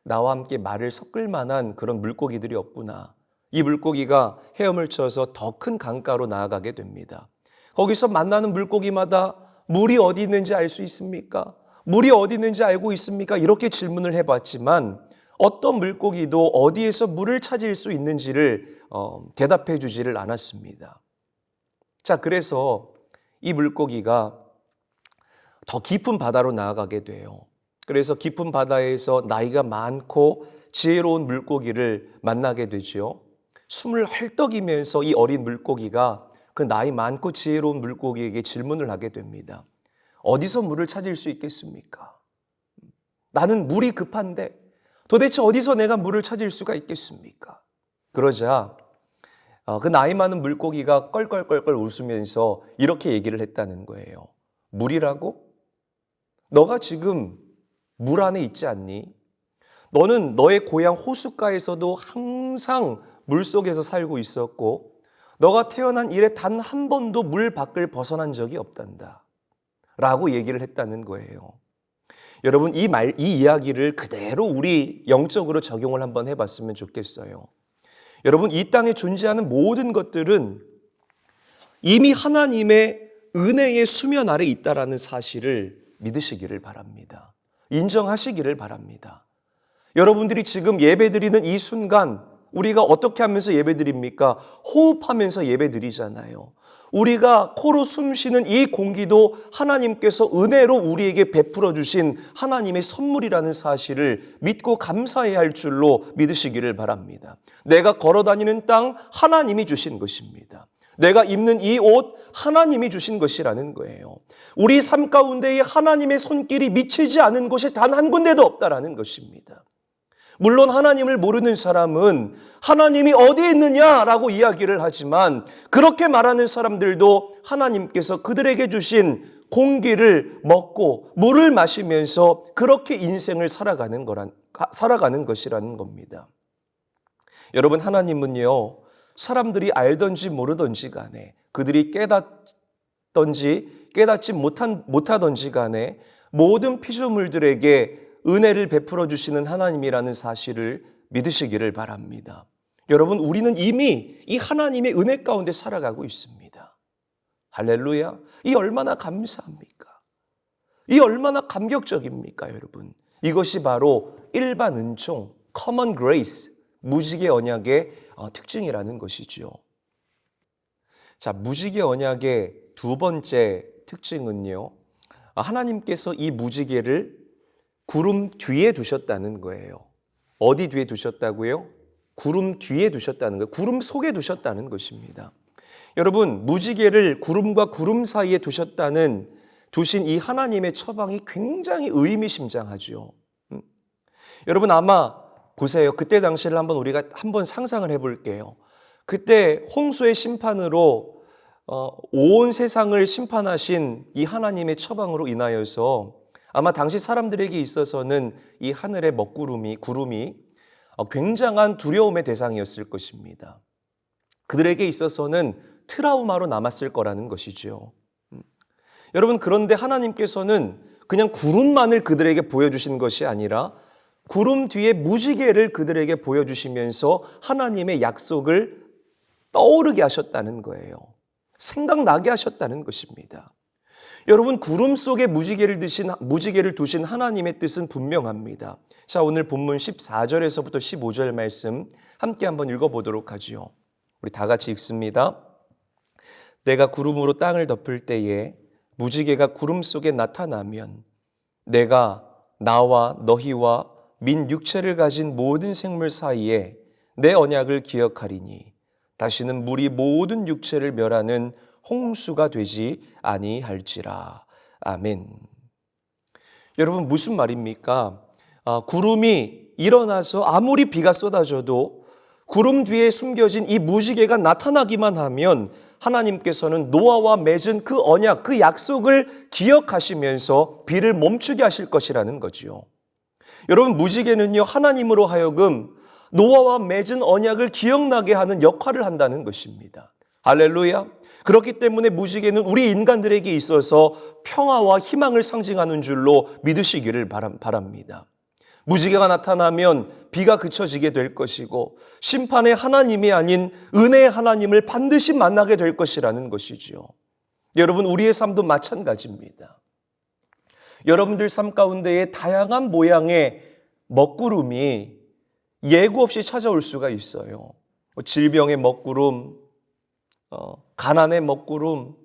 나와 함께 말을 섞을 만한 그런 물고기들이 없구나. 이 물고기가 헤엄을 쳐서 더 큰 강가로 나아가게 됩니다. 거기서 만나는 물고기마다 물이 어디 있는지 알 수 있습니까? 물이 어디 있는지 알고 있습니까? 이렇게 질문을 해봤지만 어떤 물고기도 어디에서 물을 찾을 수 있는지를 대답해 주지를 않았습니다. 자, 그래서 이 물고기가 더 깊은 바다로 나아가게 돼요. 그래서 깊은 바다에서 나이가 많고 지혜로운 물고기를 만나게 되죠. 숨을 헐떡이면서 이 어린 물고기가 그 나이 많고 지혜로운 물고기에게 질문을 하게 됩니다. 어디서 물을 찾을 수 있겠습니까? 나는 물이 급한데 도대체 어디서 내가 물을 찾을 수가 있겠습니까? 그러자 그 나이 많은 물고기가 껄껄껄껄 웃으면서 이렇게 얘기를 했다는 거예요. 물이라고? 너가 지금 물 안에 있지 않니? 너는 너의 고향 호숫가에서도 항상 물속에서 살고 있었고 너가 태어난 이래 단 한 번도 물 밖을 벗어난 적이 없단다 라고 얘기를 했다는 거예요. 여러분, 이 이야기를 그대로 우리 영적으로 적용을 한번 해봤으면 좋겠어요. 여러분, 이 땅에 존재하는 모든 것들은 이미 하나님의 은혜의 수면 아래 있다라는 사실을 믿으시기를 바랍니다. 인정하시기를 바랍니다. 여러분들이 지금 예배드리는 이 순간 우리가 어떻게 하면서 예배드립니까? 호흡하면서 예배드리잖아요. 우리가 코로 숨쉬는 이 공기도 하나님께서 은혜로 우리에게 베풀어 주신 하나님의 선물이라는 사실을 믿고 감사해야 할 줄로 믿으시기를 바랍니다. 내가 걸어다니는 땅 하나님이 주신 것입니다. 내가 입는 이 옷 하나님이 주신 것이라는 거예요. 우리 삶 가운데에 하나님의 손길이 미치지 않은 곳이 단 한 군데도 없다라는 것입니다. 물론 하나님을 모르는 사람은 하나님이 어디에 있느냐라고 이야기를 하지만 그렇게 말하는 사람들도 하나님께서 그들에게 주신 공기를 먹고 물을 마시면서 그렇게 인생을 살아가는 것이라는 겁니다. 여러분, 하나님은요, 사람들이 알든지 모르든지 간에, 그들이 깨닫지 못하든지 간에 모든 피조물들에게 은혜를 베풀어 주시는 하나님이라는 사실을 믿으시기를 바랍니다. 여러분, 우리는 이미 이 하나님의 은혜 가운데 살아가고 있습니다. 할렐루야. 이 얼마나 감사합니까? 이 얼마나 감격적입니까, 여러분? 이것이 바로 일반 은총, common grace, 무지개 언약의 특징이라는 것이죠. 자, 무지개 언약의 두 번째 특징은요, 하나님께서 이 무지개를 구름 뒤에 두셨다는 거예요. 어디 뒤에 두셨다고요? 구름 뒤에 두셨다는 거예요. 구름 속에 두셨다는 것입니다. 여러분, 무지개를 구름과 구름 사이에 두신 이 하나님의 처방이 굉장히 의미심장하죠. 여러분, 아마 보세요. 그때 당시를 우리가 한번 상상을 해볼게요. 그때 홍수의 심판으로 온 세상을 심판하신 이 하나님의 처방으로 인하여서 아마 당시 사람들에게 있어서는 이 하늘의 구름이 굉장한 두려움의 대상이었을 것입니다. 그들에게 있어서는 트라우마로 남았을 거라는 것이죠. 여러분, 그런데 하나님께서는 그냥 구름만을 그들에게 보여주신 것이 아니라 구름 뒤에 무지개를 그들에게 보여주시면서 하나님의 약속을 떠오르게 하셨다는 거예요. 생각나게 하셨다는 것입니다. 여러분, 구름 속에 무지개를 두신 하나님의 뜻은 분명합니다. 자, 오늘 본문 14절에서부터 15절 말씀 함께 한번 읽어보도록 하죠. 우리 다 같이 읽습니다. 내가 구름으로 땅을 덮을 때에 무지개가 구름 속에 나타나면 내가 나와 너희와 민 육체를 가진 모든 생물 사이에 내 언약을 기억하리니 다시는 물이 모든 육체를 멸하는 홍수가 되지 아니할지라. 아멘. 여러분, 무슨 말입니까? 구름이 일어나서 아무리 비가 쏟아져도 구름 뒤에 숨겨진 이 무지개가 나타나기만 하면 하나님께서는 노아와 맺은 그 언약, 그 약속을 기억하시면서 비를 멈추게 하실 것이라는 거지요. 여러분, 무지개는요, 하나님으로 하여금 노아와 맺은 언약을 기억나게 하는 역할을 한다는 것입니다. 할렐루야. 그렇기 때문에 무지개는 우리 인간들에게 있어서 평화와 희망을 상징하는 줄로 믿으시기를 바랍니다. 무지개가 나타나면 비가 그쳐지게 될 것이고 심판의 하나님이 아닌 은혜의 하나님을 반드시 만나게 될 것이라는 것이죠. 여러분, 우리의 삶도 마찬가지입니다. 여러분들 삶 가운데에 다양한 모양의 먹구름이 예고 없이 찾아올 수가 있어요. 질병의 먹구름, 가난의 먹구름,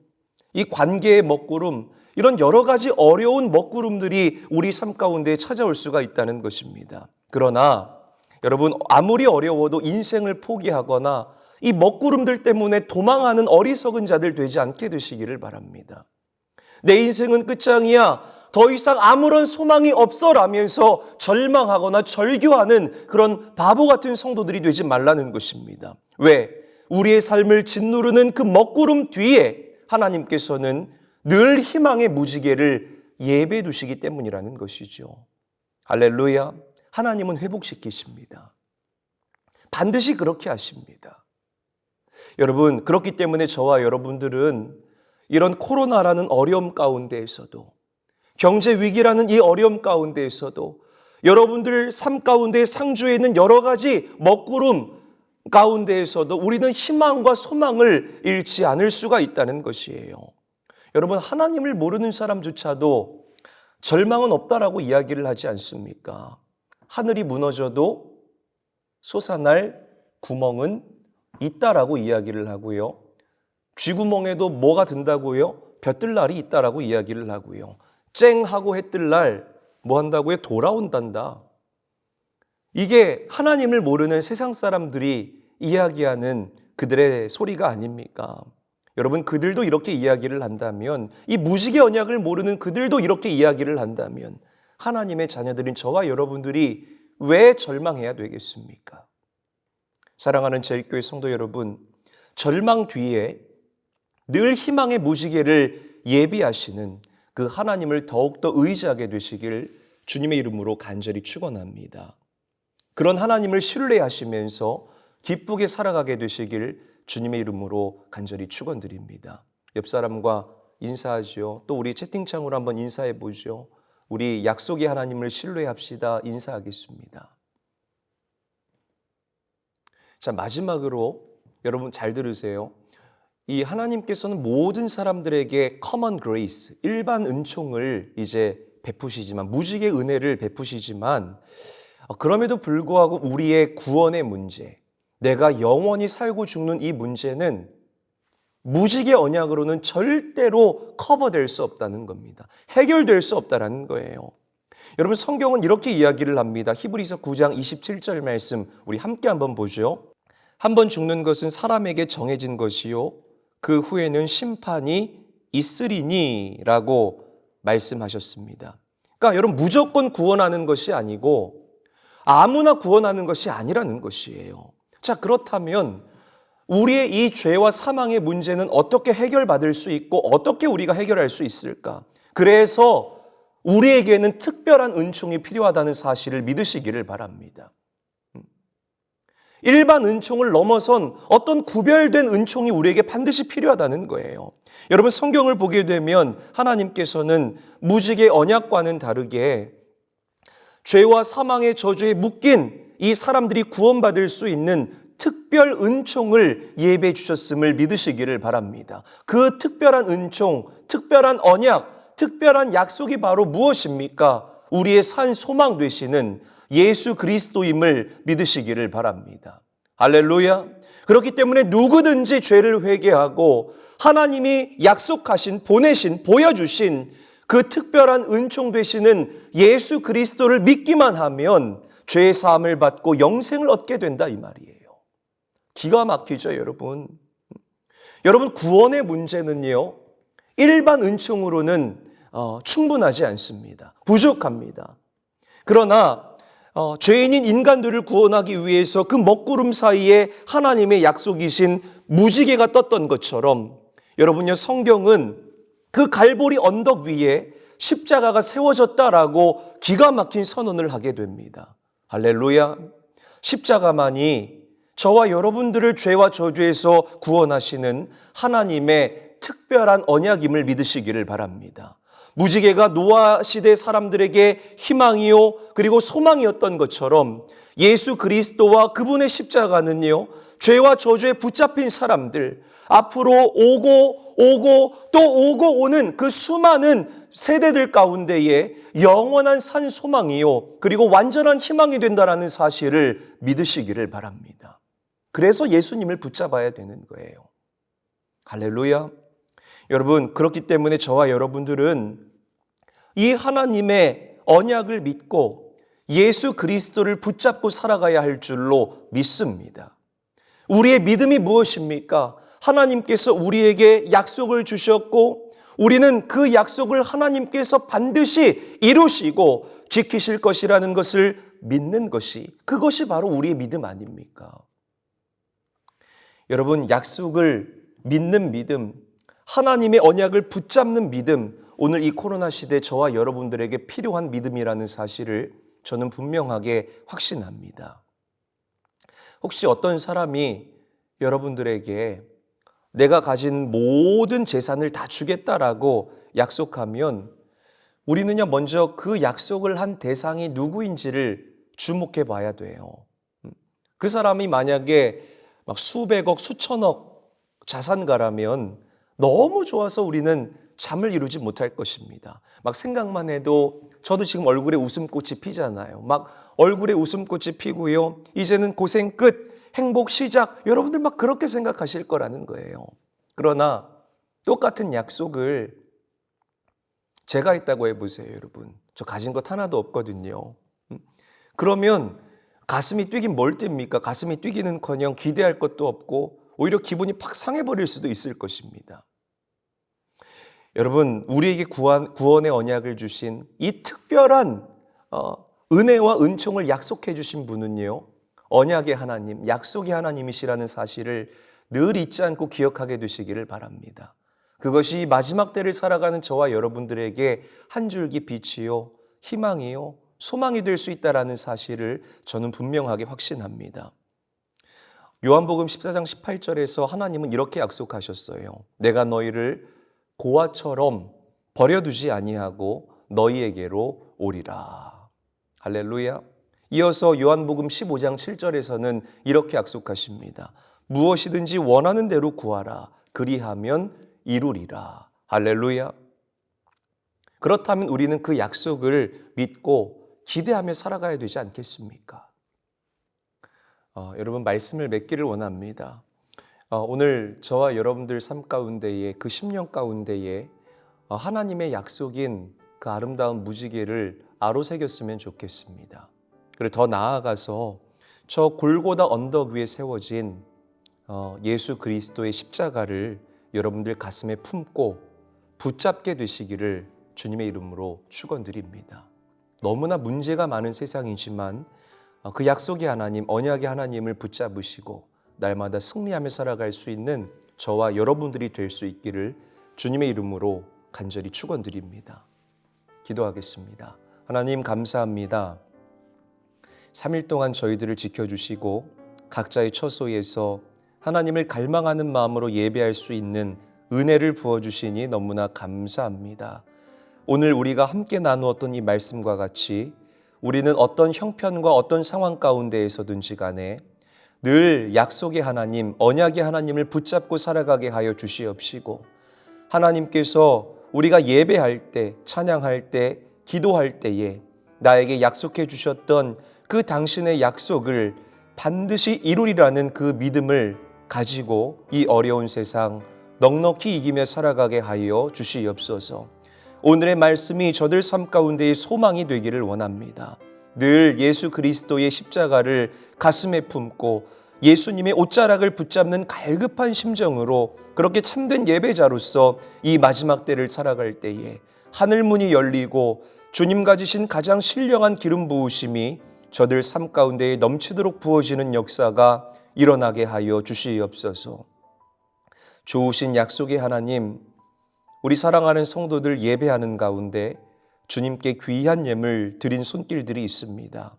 이 관계의 먹구름, 이런 여러 가지 어려운 먹구름들이 우리 삶 가운데 찾아올 수가 있다는 것입니다. 그러나 여러분, 아무리 어려워도 인생을 포기하거나 이 먹구름들 때문에 도망하는 어리석은 자들 되지 않게 되시기를 바랍니다. 내 인생은 끝장이야, 더 이상 아무런 소망이 없어라면서 절망하거나 절규하는 그런 바보 같은 성도들이 되지 말라는 것입니다. 왜? 우리의 삶을 짓누르는 그 먹구름 뒤에 하나님께서는 늘 희망의 무지개를 예배해 두시기 때문이라는 것이죠. 할렐루야. 하나님은 회복시키십니다. 반드시 그렇게 하십니다. 여러분, 그렇기 때문에 저와 여러분들은 이런 코로나라는 어려움 가운데에서도, 경제 위기라는 이 어려움 가운데에서도, 여러분들 삶 가운데 상주해 있는 여러 가지 먹구름 가운데에서도 우리는 희망과 소망을 잃지 않을 수가 있다는 것이에요. 여러분, 하나님을 모르는 사람조차도 절망은 없다라고 이야기를 하지 않습니까? 하늘이 무너져도 솟아날 구멍은 있다라고 이야기를 하고요. 쥐구멍에도 뭐가 든다고요? 볕들 날이 있다라고 이야기를 하고요. 쨍하고 해 뜰 날 뭐 한다고요? 돌아온단다. 이게 하나님을 모르는 세상 사람들이 이야기하는 그들의 소리가 아닙니까? 여러분, 그들도 이렇게 이야기를 한다면, 이 무지개 언약을 모르는 그들도 이렇게 이야기를 한다면 하나님의 자녀들인 저와 여러분들이 왜 절망해야 되겠습니까? 사랑하는 제일교회 성도 여러분, 절망 뒤에 늘 희망의 무지개를 예비하시는 그 하나님을 더욱더 의지하게 되시길 주님의 이름으로 간절히 축원합니다. 그런 하나님을 신뢰하시면서 기쁘게 살아가게 되시길 주님의 이름으로 간절히 축원드립니다. 옆 사람과 인사하죠. 또 우리 채팅창으로 한번 인사해 보죠. 우리 약속의 하나님을 신뢰합시다. 인사하겠습니다. 자, 마지막으로 여러분 잘 들으세요. 이 하나님께서는 모든 사람들에게 common grace, 일반 은총을 이제 베푸시지만, 무지개 은혜를 베푸시지만, 그럼에도 불구하고 우리의 구원의 문제, 내가 영원히 살고 죽는 이 문제는 무지개 언약으로는 절대로 커버될 수 없다는 겁니다. 해결될 수 없다는 거예요. 여러분, 성경은 이렇게 이야기를 합니다. 히브리서 9장 27절 말씀 우리 함께 한번 보죠. 한 번 죽는 것은 사람에게 정해진 것이요 그 후에는 심판이 있으리니 라고 말씀하셨습니다. 그러니까 여러분, 무조건 구원하는 것이 아니고 아무나 구원하는 것이 아니라는 것이에요. 자, 그렇다면 우리의 이 죄와 사망의 문제는 어떻게 해결받을 수 있고 어떻게 우리가 해결할 수 있을까? 그래서 우리에게는 특별한 은총이 필요하다는 사실을 믿으시기를 바랍니다. 일반 은총을 넘어선 어떤 구별된 은총이 우리에게 반드시 필요하다는 거예요. 여러분, 성경을 보게 되면 하나님께서는 무지개 언약과는 다르게 죄와 사망의 저주에 묶인 이 사람들이 구원받을 수 있는 특별 은총을 예배해 주셨음을 믿으시기를 바랍니다. 그 특별한 은총, 특별한 언약, 특별한 약속이 바로 무엇입니까? 우리의 산 소망 되시는 예수 그리스도임을 믿으시기를 바랍니다. 할렐루야. 그렇기 때문에 누구든지 죄를 회개하고 하나님이 약속하신, 보내신, 보여주신 그 특별한 은총 되시는 예수 그리스도를 믿기만 하면 죄의 사함을 받고 영생을 얻게 된다 이 말이에요. 기가 막히죠, 여러분. 여러분, 구원의 문제는요, 일반 은총으로는 충분하지 않습니다. 부족합니다. 그러나 죄인인 인간들을 구원하기 위해서 그 먹구름 사이에 하나님의 약속이신 무지개가 떴던 것처럼 여러분요, 성경은 그 갈보리 언덕 위에 십자가가 세워졌다라고 기가 막힌 선언을 하게 됩니다. 할렐루야. 십자가만이 저와 여러분들을 죄와 저주에서 구원하시는 하나님의 특별한 언약임을 믿으시기를 바랍니다. 무지개가 노아 시대 사람들에게 희망이요 그리고 소망이었던 것처럼 예수 그리스도와 그분의 십자가는요, 죄와 저주에 붙잡힌 사람들, 앞으로 오고 또 오고 오는 그 수많은 세대들 가운데에 영원한 산 소망이요 그리고 완전한 희망이 된다라는 사실을 믿으시기를 바랍니다. 그래서 예수님을 붙잡아야 되는 거예요. 할렐루야. 여러분, 그렇기 때문에 저와 여러분들은 이 하나님의 언약을 믿고 예수 그리스도를 붙잡고 살아가야 할 줄로 믿습니다. 우리의 믿음이 무엇입니까? 하나님께서 우리에게 약속을 주셨고 우리는 그 약속을 하나님께서 반드시 이루시고 지키실 것이라는 것을 믿는 것이, 그것이 바로 우리의 믿음 아닙니까? 여러분, 약속을 믿는 믿음, 하나님의 언약을 붙잡는 믿음, 오늘 이 코로나 시대 저와 여러분들에게 필요한 믿음이라는 사실을 저는 분명하게 확신합니다. 혹시 어떤 사람이 여러분들에게 내가 가진 모든 재산을 다 주겠다라고 약속하면 우리는요, 먼저 그 약속을 한 대상이 누구인지를 주목해 봐야 돼요. 그 사람이 만약에 막 수백억, 수천억 자산가라면 너무 좋아서 우리는 잠을 이루지 못할 것입니다. 막 생각만 해도 저도 지금 얼굴에 웃음꽃이 피잖아요. 막 얼굴에 웃음꽃이 피고요. 이제는 고생 끝, 행복 시작. 여러분들 막 그렇게 생각하실 거라는 거예요. 그러나 똑같은 약속을 제가 했다고 해보세요, 여러분. 저 가진 것 하나도 없거든요. 그러면 가슴이 뛰긴 뭘 띱니까? 가슴이 뛰기는커녕 기대할 것도 없고 오히려 기분이 팍 상해버릴 수도 있을 것입니다. 여러분, 우리에게 구원의 언약을 주신 이 특별한 은혜와 은총을 약속해 주신 분은요, 언약의 하나님, 약속의 하나님이시라는 사실을 늘 잊지 않고 기억하게 되시기를 바랍니다. 그것이 마지막 때를 살아가는 저와 여러분들에게 한 줄기 빛이요, 희망이요, 소망이 될 수 있다는 사실을 저는 분명하게 확신합니다. 요한복음 14장 18절에서 하나님은 이렇게 약속하셨어요. 내가 너희를 고아처럼 버려두지 아니하고 너희에게로 오리라. 할렐루야. 이어서 요한복음 15장 7절에서는 이렇게 약속하십니다. 무엇이든지 원하는 대로 구하라. 그리하면 이루리라. 할렐루야. 그렇다면 우리는 그 약속을 믿고 기대하며 살아가야 되지 않겠습니까? 여러분, 말씀을 맺기를 원합니다. 오늘 저와 여러분들 삶 가운데에, 그 10년 가운데에 하나님의 약속인 그 아름다운 무지개를 아로새겼으면 좋겠습니다. 그리고 더 나아가서 저 골고다 언덕 위에 세워진 예수 그리스도의 십자가를 여러분들 가슴에 품고 붙잡게 되시기를 주님의 이름으로 축원드립니다. 너무나 문제가 많은 세상이지만 그 약속의 하나님, 언약의 하나님을 붙잡으시고 날마다 승리하며 살아갈 수 있는 저와 여러분들이 될 수 있기를 주님의 이름으로 간절히 축원드립니다. 기도하겠습니다. 하나님, 감사합니다. 3일 동안 저희들을 지켜주시고 각자의 처소에서 하나님을 갈망하는 마음으로 예배할 수 있는 은혜를 부어주시니 너무나 감사합니다. 오늘 우리가 함께 나누었던 이 말씀과 같이 우리는 어떤 형편과 어떤 상황 가운데에서든지 간에 늘 약속의 하나님, 언약의 하나님을 붙잡고 살아가게 하여 주시옵시고, 하나님께서 우리가 예배할 때, 찬양할 때, 기도할 때에 나에게 약속해 주셨던 그 당신의 약속을 반드시 이루리라는 그 믿음을 가지고 이 어려운 세상 넉넉히 이기며 살아가게 하여 주시옵소서. 오늘의 말씀이 저들 삶 가운데의 소망이 되기를 원합니다. 늘 예수 그리스도의 십자가를 가슴에 품고 예수님의 옷자락을 붙잡는 갈급한 심정으로 그렇게 참된 예배자로서 이 마지막 때를 살아갈 때에 하늘 문이 열리고 주님 가지신 가장 신령한 기름 부으심이 저들 삶 가운데에 넘치도록 부어지는 역사가 일어나게 하여 주시옵소서. 좋으신 약속의 하나님, 우리 사랑하는 성도들 예배하는 가운데 주님께 귀한 예물 드린 손길들이 있습니다.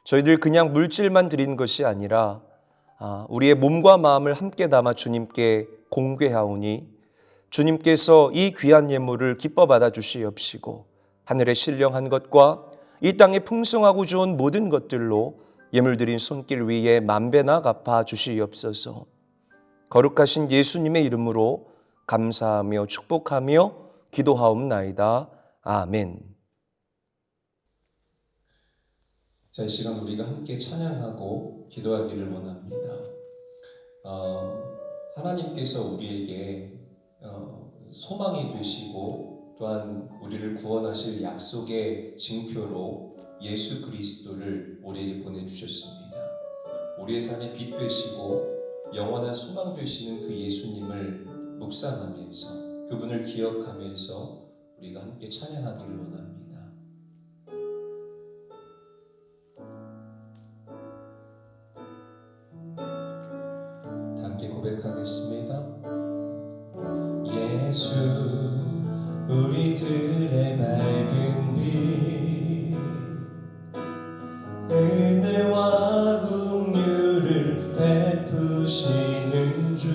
저희들 그냥 물질만 드린 것이 아니라 우리의 몸과 마음을 함께 담아 주님께 공개하오니 주님께서 이 귀한 예물을 기뻐 받아 주시옵시고 하늘의 신령한 것과 이 땅의 풍성하고 좋은 모든 것들로 예물 드린 손길 위에 만배나 갚아 주시옵소서. 거룩하신 예수님의 이름으로 감사하며 축복하며 기도하옵나이다. 아멘. 자, 이 시간 우리가 함께 찬양하고 기도하기를 원합니다. 하나님께서 우리에게 소망이 되시고 또한 우리를 구원하실 약속의 징표로 예수 그리스도를 우리에게 보내주셨습니다. 우리의 삶의 빛 되시고 영원한 소망 되시는 그 예수님을 묵상하면서 그분을 기억하면서 우리가 함께 찬양하기를 원합니다. 함께 고백하겠습니다. 예수 우리들의 맑은 빛, 은혜와 긍휼을 베푸시는 주,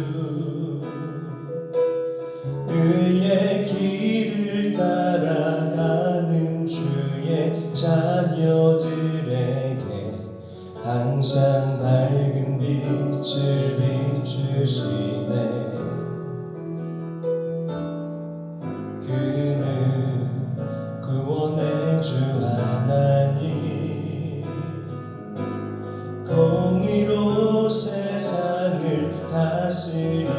의의 길을 따라가는 주의 자녀들에게 항상 밝은 빛을 비추시네. 그는 구원의 주 하나님, 공의로 세상을 다스리시네.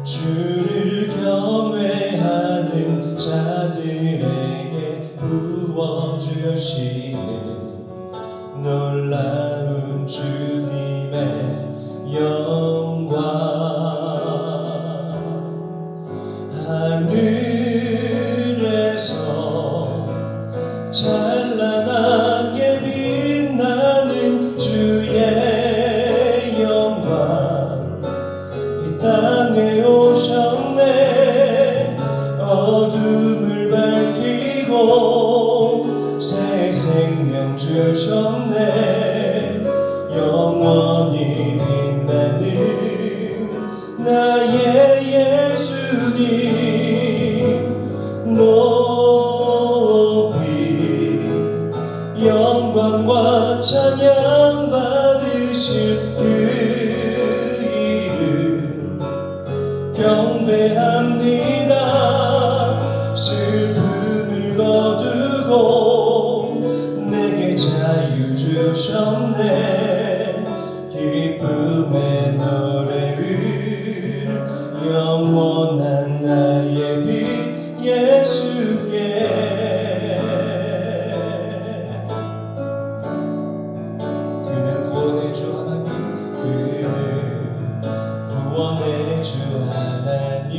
주를 경외하는 자들에게 부어주시는 놀라운 주님 땅에 오셨네. 어둠을 밝히고 새 생명 주셨네. 영원히 빛나는 나의 예수님 높이 영광과 찬양 받으실 그 이름 경배합니다. 슬픔을 거두고 내게 자유 주셨네. 기쁨의 노래를 영원한 나의 빛 예수께. 그는 구원의 주 하나님, 그는 구원의 주 하나님,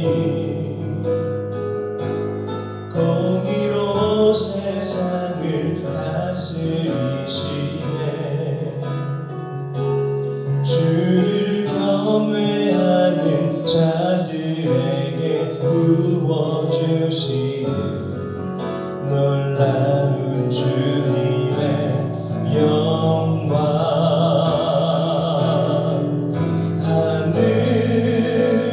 공의로 세상을 다스리시네. 주를 경외하는 자들에게 부어주시는 놀라운 주님의 영광.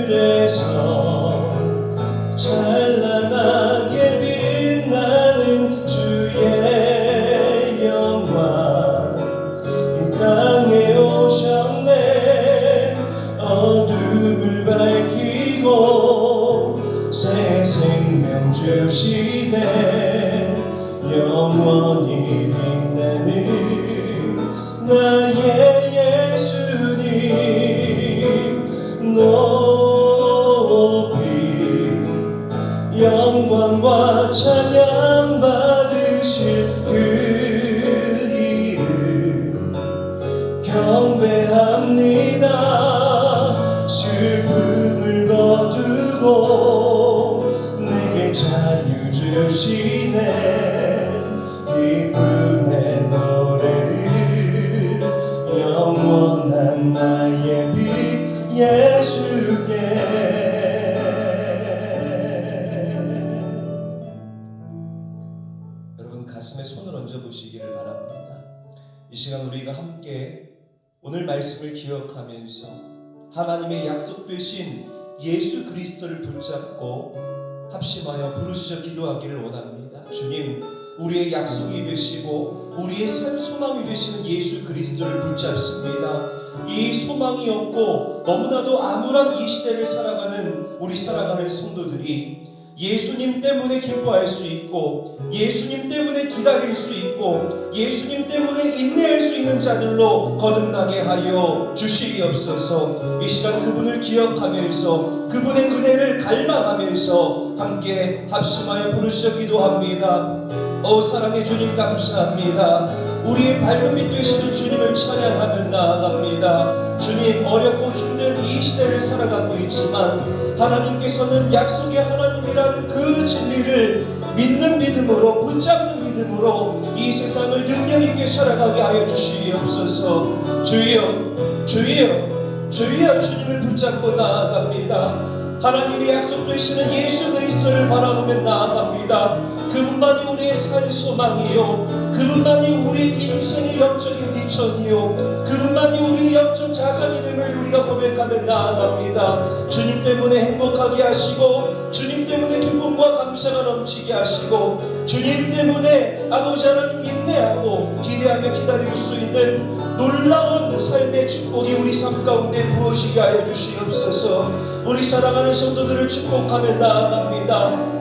하늘에서 찬란하게 빛나는 주의 영광 이 땅에 오셨네. 어둠을 밝히고 새 생명 주시네. 영원히 빛나는 나의 예수님 높이 영광과 찬양 받으실 그 이름 경배합니다. 슬픔을 거두고 내게 자유 주시네. 기쁨의 노래를 영원한 나의 빛 예수께. 여러분 가슴에 손을 얹어 보시기를 바랍니다. 이 시간 우리가 함께 오늘 말씀을 기억하면서 하나님의 약속되신 예수 그리스도를 붙잡고 합심하여 부르짖어 기도하기를 원합니다. 주님, 우리의 약속이 되시고 우리의 산 소망이 되시는 예수 그리스도를 붙잡습니다. 이 소망이 없고 너무나도 암울한 이 시대를 살아가는 우리 살아가는 성도들이 예수님 때문에 기뻐할 수 있고 예수님 때문에 기다릴 수 있고 예수님 때문에 인내할 수 있는 자들로 거듭나게 하여 주시옵소서. 이 시간 그분을 기억하면서 그분의 은혜를 갈망하면서 함께 합심하여 부르짖어 기도합니다. 사랑의 주님 감사합니다. 우리의 밝은 빛 되시는 주님을 찬양하며 나아갑니다. 주님, 어렵고 힘든 이 시대를 살아가고 있지만 하나님께서는 약속의 하나님이라는 그 진리를 믿는 믿음으로 붙잡는 믿음으로 이 세상을 능력 있게 살아가게 하여 주시옵소서. 주여 주여 주여 주님을 붙잡고 나아갑니다. 하나님이 약속되시는 예수 그리스도를 바라보며 나아갑니다. 그분만이 우리의 산 소망이요, 그분만이 우리 인생의 영적인 미천이요, 그분만이 우리의 영적 자산이 됨을 우리가 고백하며 나아갑니다. 주님 때문에 행복하게 하시고 주님 때문에 기쁨과 감사가 넘치게 하시고 주님 때문에 아버지 하나님 인내하고 기대하며 기다릴 수 있는 놀라운 삶의 축복이 우리 삶 가운데 부어지게 하여 주시옵소서. 우리 사랑하는 성도들을 축복하며 나아갑니다.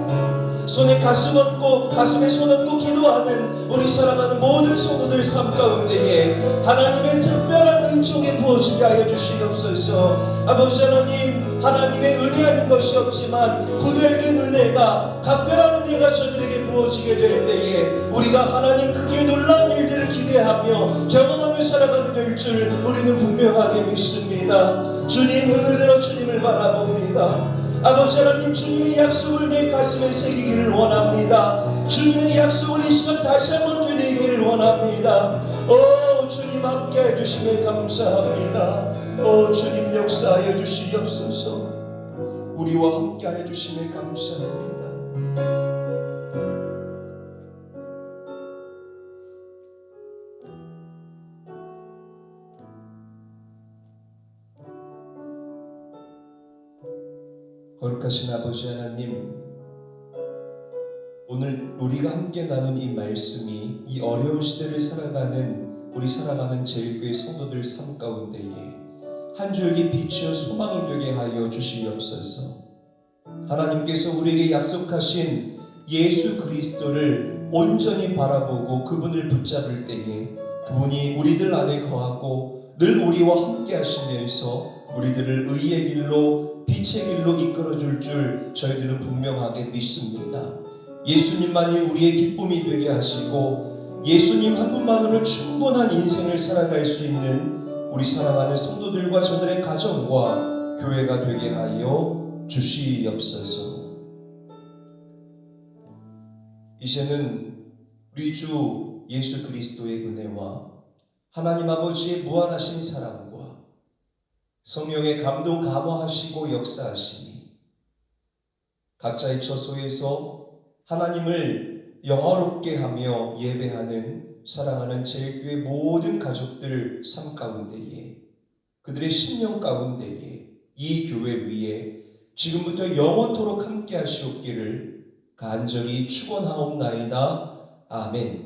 손에 가슴 얹고 가슴에 손 얹고 기도하는 우리 사랑하는 모든 성도들 삶 가운데에 하나님의 특별한 은총이 부어지게 하여 주시옵소서. 아버지 하나님, 하나님의 은혜하는 것이 없지만 구별된 은혜가, 각별한 은혜가 저들에게 부어지게 될 때에 우리가 하나님 크게 놀라운 일들을 기대하며 경험하며 살아가게 될 줄 우리는 분명하게 믿습니다. 주님, 눈을 들어 주님을 바라봅니다. 아버지 하나님, 주님의 약속을 내 가슴에 새기기를 원합니다. 주님의 약속을 이 시간 다시 한번 되새기기를 원합니다. 주님 함께 해주심에 감사합니다. 주님 역사하여 주시옵소서. 우리와 함께하여 주심에 감사합니다. 거룩하신 아버지 하나님, 오늘 우리가 함께 나눈 이 말씀이 이 어려운 시대를 살아가는 우리 사랑하는 제일교회 성도들 삶 가운데에 한 줄기 빛이요 소망이 되게 하여 주시옵소서. 하나님께서 우리에게 약속하신 예수 그리스도를 온전히 바라보고 그분을 붙잡을 때에 그분이 우리들 안에 거하고 늘 우리와 함께 하시면서 우리들을 의의 길로 빛의 길로 이끌어줄 줄 저희들은 분명하게 믿습니다. 예수님만이 우리의 기쁨이 되게 하시고 예수님 한 분만으로 충분한 인생을 살아갈 수 있는 우리 사랑하는 성도들과 저들의 가정과 교회가 되게 하여 주시옵소서. 이제는 우리 주 예수 그리스도의 은혜와 하나님 아버지의 무한하신 사랑과 성령의 감동 감화하시고 역사하심이 각자의 처소에서 하나님을 영화롭게 하며 예배하는 사랑하는 제일교회 모든 가족들 삶 가운데에 그들의 심령 가운데에 이 교회 위에 지금부터 영원토록 함께 하시옵기를 간절히 축원하옵나이다. 아멘.